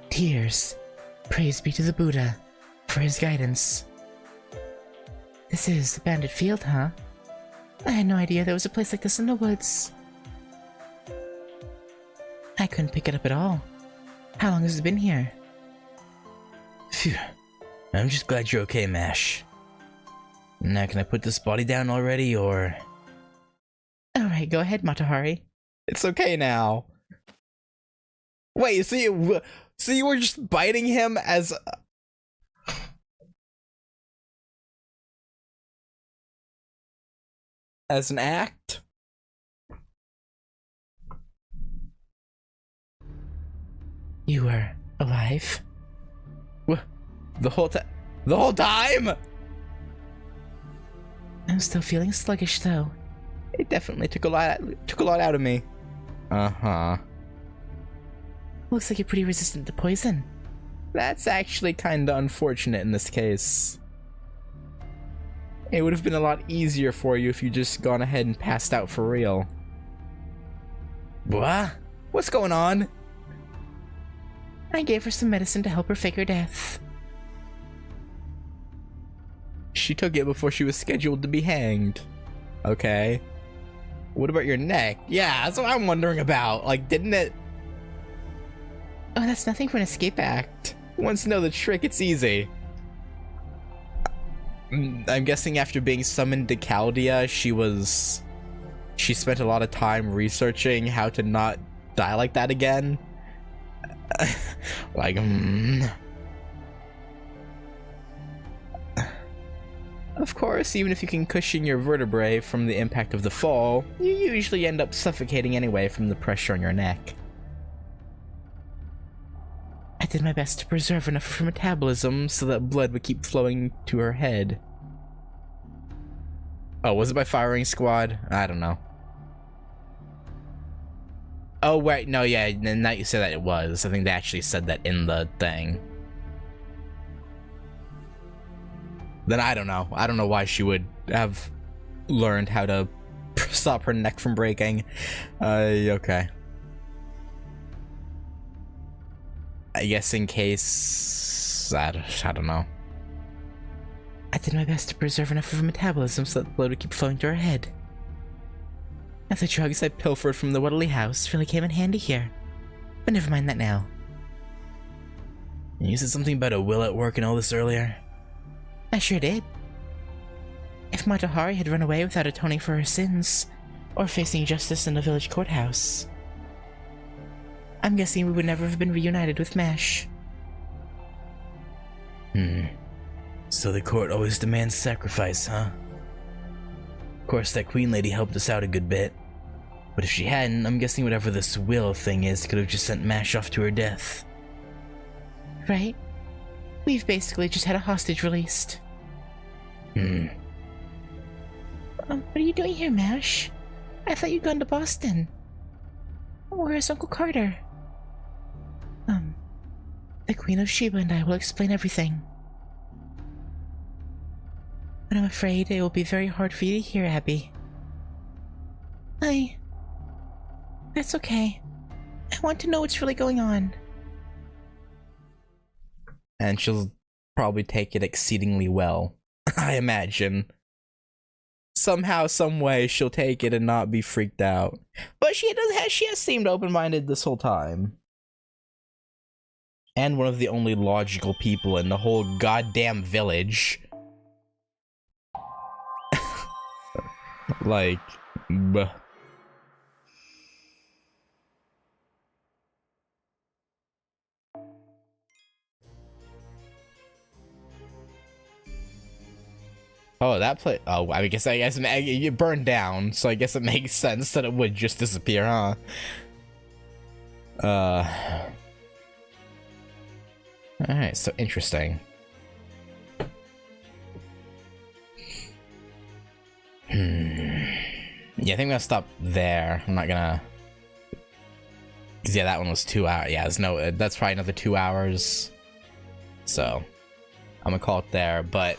Tears. Praise be to the Buddha for his guidance. This is the Bandit Field, huh? I had no idea there was a place like this in the woods. I couldn't pick it up at all. How long has it been here? Phew. I'm just glad you're okay, Mash. Now, can I put this body down already, or...? Alright, go ahead, Matahari. It's okay now. Wait, so you were just biting him as an act? You were alive? The whole time? The whole time? I'm still feeling sluggish, though. It definitely took a lot out of me. Uh-huh. Looks like you're pretty resistant to poison. That's actually kinda unfortunate in this case. It would have been a lot easier for you if you just gone ahead and passed out for real. What? What's going on? I gave her some medicine to help her fake her death. She took it before she was scheduled to be hanged. Okay. What about your neck? Yeah, that's what I'm wondering about. Like, didn't it... Oh, that's nothing for an escape act. Once you know the trick, it's easy. I'm guessing after being summoned to Chaldea, she spent a lot of time researching how to not die like that again. Like, Of course, even if you can cushion your vertebrae from the impact of the fall, you usually end up suffocating anyway from the pressure on your neck. I did my best to preserve enough of her metabolism so that blood would keep flowing to her head. Oh, was it by firing squad? I don't know. Oh, wait, no, yeah, now you say that it was. I think they actually said that in the thing. Then I don't know. I don't know why she would have learned how to stop her neck from breaking. Okay. I guess in case... I don't know. I did my best to preserve enough of her metabolism so that the blood would keep flowing to her head. And the drugs I pilfered from the Wuddly house really came in handy here. But never mind that now. You said something about a will at work and all this earlier? I sure did. If Matahari had run away without atoning for her sins, or facing justice in the village courthouse, I'm guessing we would never have been reunited with Mash. So the court always demands sacrifice, huh? Of course, that queen lady helped us out a good bit. But if she hadn't, I'm guessing whatever this will thing is could have just sent Mash off to her death. Right? We've basically just had a hostage released. What are you doing here, Mash? I thought you'd gone to Boston. Where's Uncle Carter? The Queen of Sheba and I will explain everything. But I'm afraid it will be very hard for you to hear, Abby. That's okay. I want to know what's really going on. And she'll probably take it exceedingly well, I imagine. Somehow, some way, she'll take it and not be freaked out. But she has seemed open-minded this whole time. And one of the only logical people in the whole goddamn village. Like, bleh. Oh, that place. Oh, I guess it burned down, so I guess it makes sense that it would just disappear, huh? Alright, so interesting. Yeah, I think I'm gonna stop there. I'm not gonna... Cause yeah, that one was 2 hours. Yeah, that's probably another 2 hours. So, I'm gonna call it there, but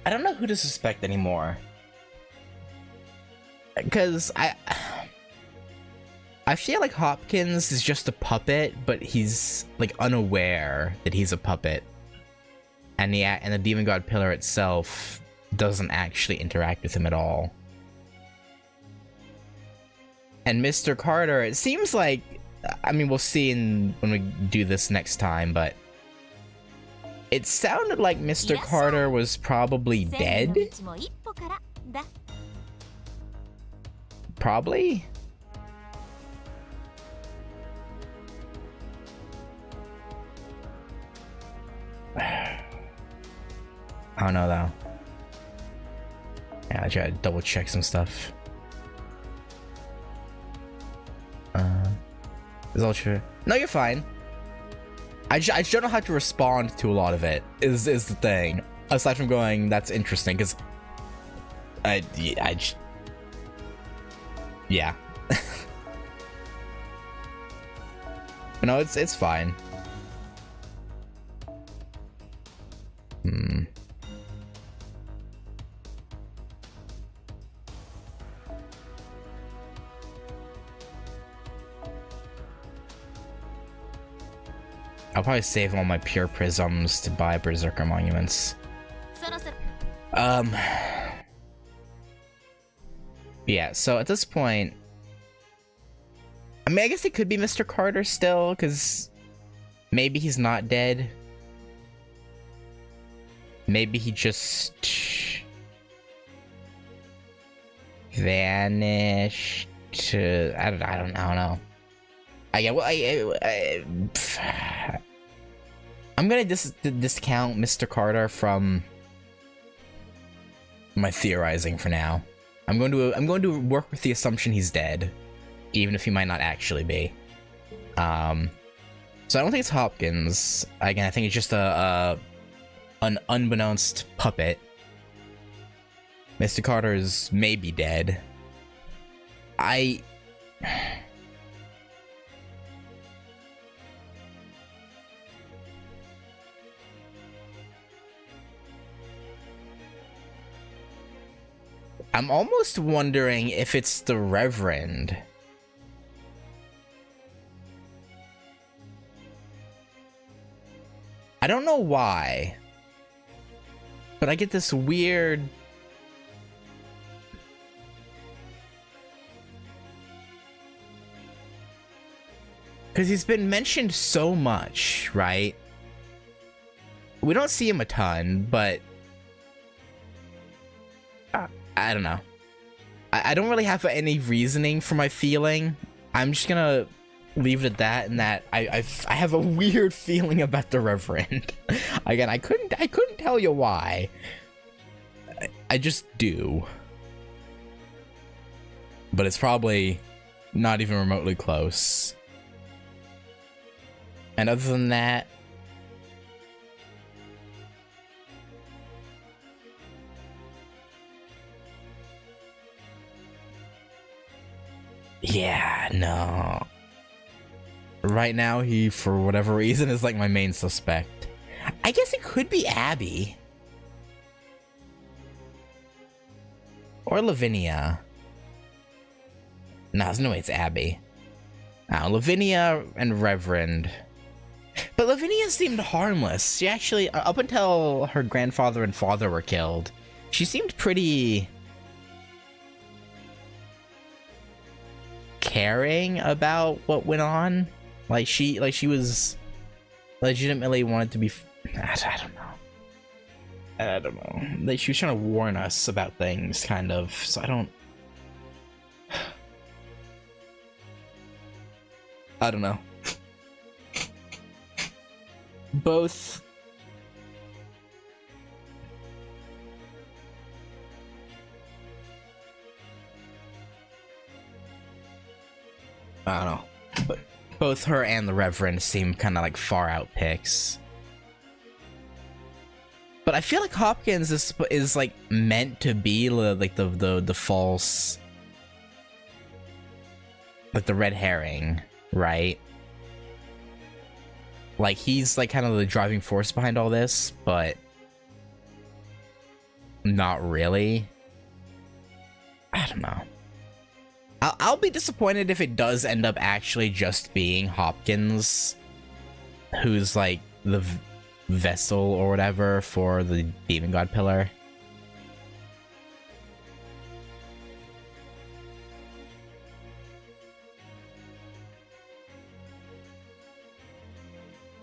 I don't know who to suspect anymore. Because I feel like Hopkins is just a puppet, but he's like unaware that he's a puppet. And the Demon God Pillar itself doesn't actually interact with him at all. And Mr. Carter, it seems like, I mean, we'll see when we do this next time, but it sounded like Mr. Carter was probably dead. Probably? I don't know though. Yeah, I try to double check some stuff. Is all true? No, you're fine. I just don't know how to respond to a lot of it. Is the thing. Aside from going, that's interesting, because yeah. No, it's fine. I'll probably save all my pure prisms to buy Berserker monuments. Yeah, so at this point, I mean, I guess it could be Mr. Carter still, because maybe he's not dead. Maybe he just vanished. I don't know. I'm gonna discount Mr. Carter from my theorizing for now. I'm going to work with the assumption he's dead, even if he might not actually be. So I don't think it's Hopkins. Again, I think it's just an unbeknownst puppet. Mr. Carter's maybe dead. I'm almost wondering if it's the Reverend. I don't know why, but I get this weird... Because he's been mentioned so much, right? We don't see him a ton, but... I don't know. I don't really have any reasoning for my feeling. I'm just gonna leave it at that, and that I have a weird feeling about the Reverend. Again, I couldn't tell you why. I just do. But it's probably not even remotely close. And other than that, yeah, no. Right now, he, for whatever reason, is like my main suspect. I guess it could be Abby. Or Lavinia. No, there's no way it's Abby. Lavinia and Reverend. But Lavinia seemed harmless. She actually, up until her grandfather and father were killed, she seemed pretty... caring about what went on. Like she was legitimately wanted to be... I don't know. Like, she was trying to warn us about things, kind of. So I don't know. Both... I don't know. But both her and the Reverend seem kind of like far out picks. But I feel like Hopkins is like meant to be like the false, like the red herring, right? Like he's like kind of the driving force behind all this, but not really. I don't know. I'll be disappointed if it does end up actually just being Hopkins, who's like the vessel or whatever for the Demon God Pillar.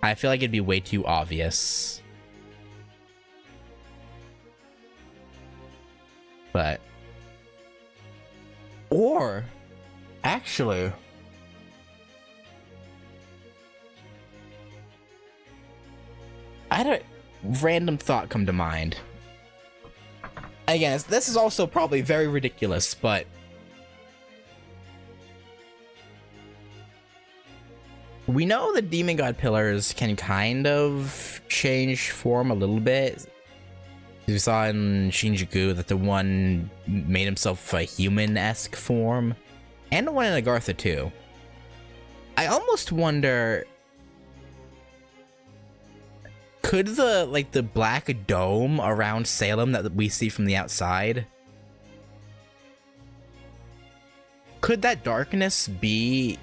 I feel like it'd be way too obvious. But... Or... Actually... I had a random thought come to mind. Again, this is also probably very ridiculous, but... We know the Demon God Pillars can kind of change form a little bit. We saw in Shinjuku that the one made himself a human-esque form. And the one in Agartha too. I almost wonder... Could the black dome around Salem that we see from the outside... Could that darkness be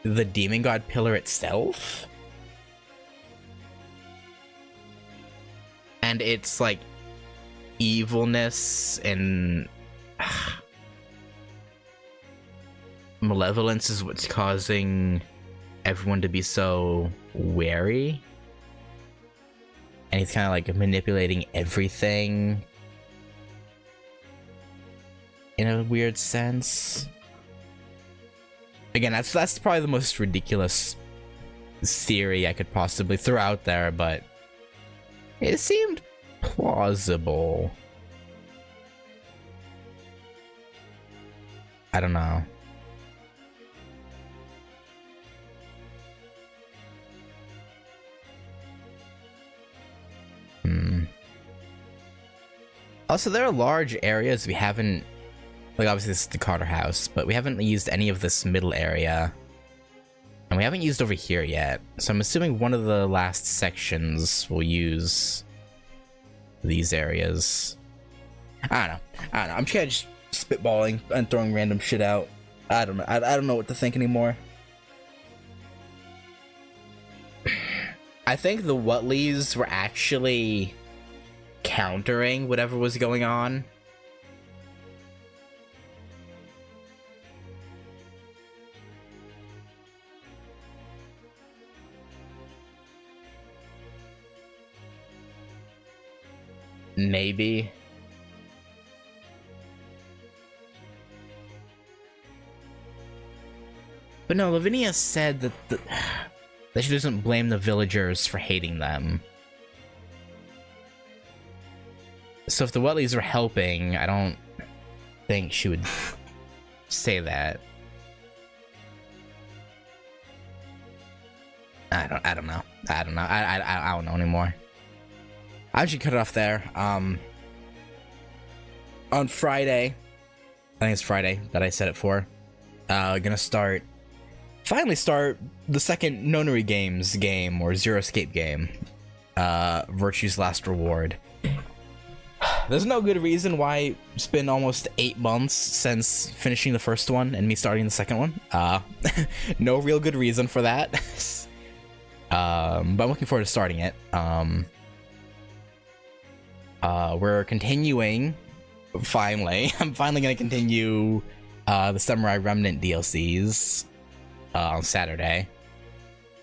the Demon God Pillar itself? And it's like evilness and malevolence is what's causing everyone to be so wary. And he's kind of like manipulating everything in a weird sense. Again, that's probably the most ridiculous theory I could possibly throw out there, but it seemed plausible. I don't know. Also, there are large areas we haven't... Like, obviously this is the Carter house, but we haven't used any of this middle area. And we haven't used over here yet. So I'm assuming one of the last sections will use these areas. I don't know. I'm kind of just spitballing and throwing random shit out. I don't know. I don't know what to think anymore. I think the Whatleys were actually countering whatever was going on. Maybe. But no, Lavinia said that she doesn't blame the villagers for hating them. So if the Whatleys were helping, I don't think she would say that. I don't know. I don't know anymore. I should cut it off there. On Friday, I think it's Friday that I set it for. Gonna finally start the second Nonary Games game, or Zero Escape game. Virtue's Last Reward. There's no good reason why it's been almost 8 months since finishing the first one and me starting the second one. No real good reason for that. But I'm looking forward to starting it. We're continuing, finally. I'm finally gonna continue the Samurai Remnant DLCs on Saturday.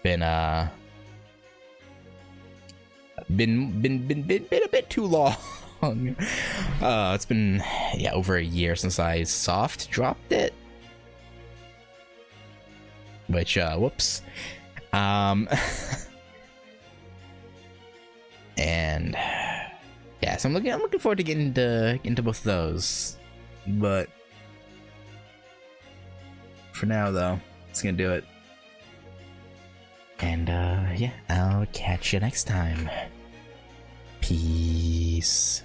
Been a bit too long. It's been over a year since I soft dropped it. Which whoops. And yeah, so I'm looking forward to getting into both of those. But for now though, it's gonna do it. And yeah, I'll catch you next time. Peace.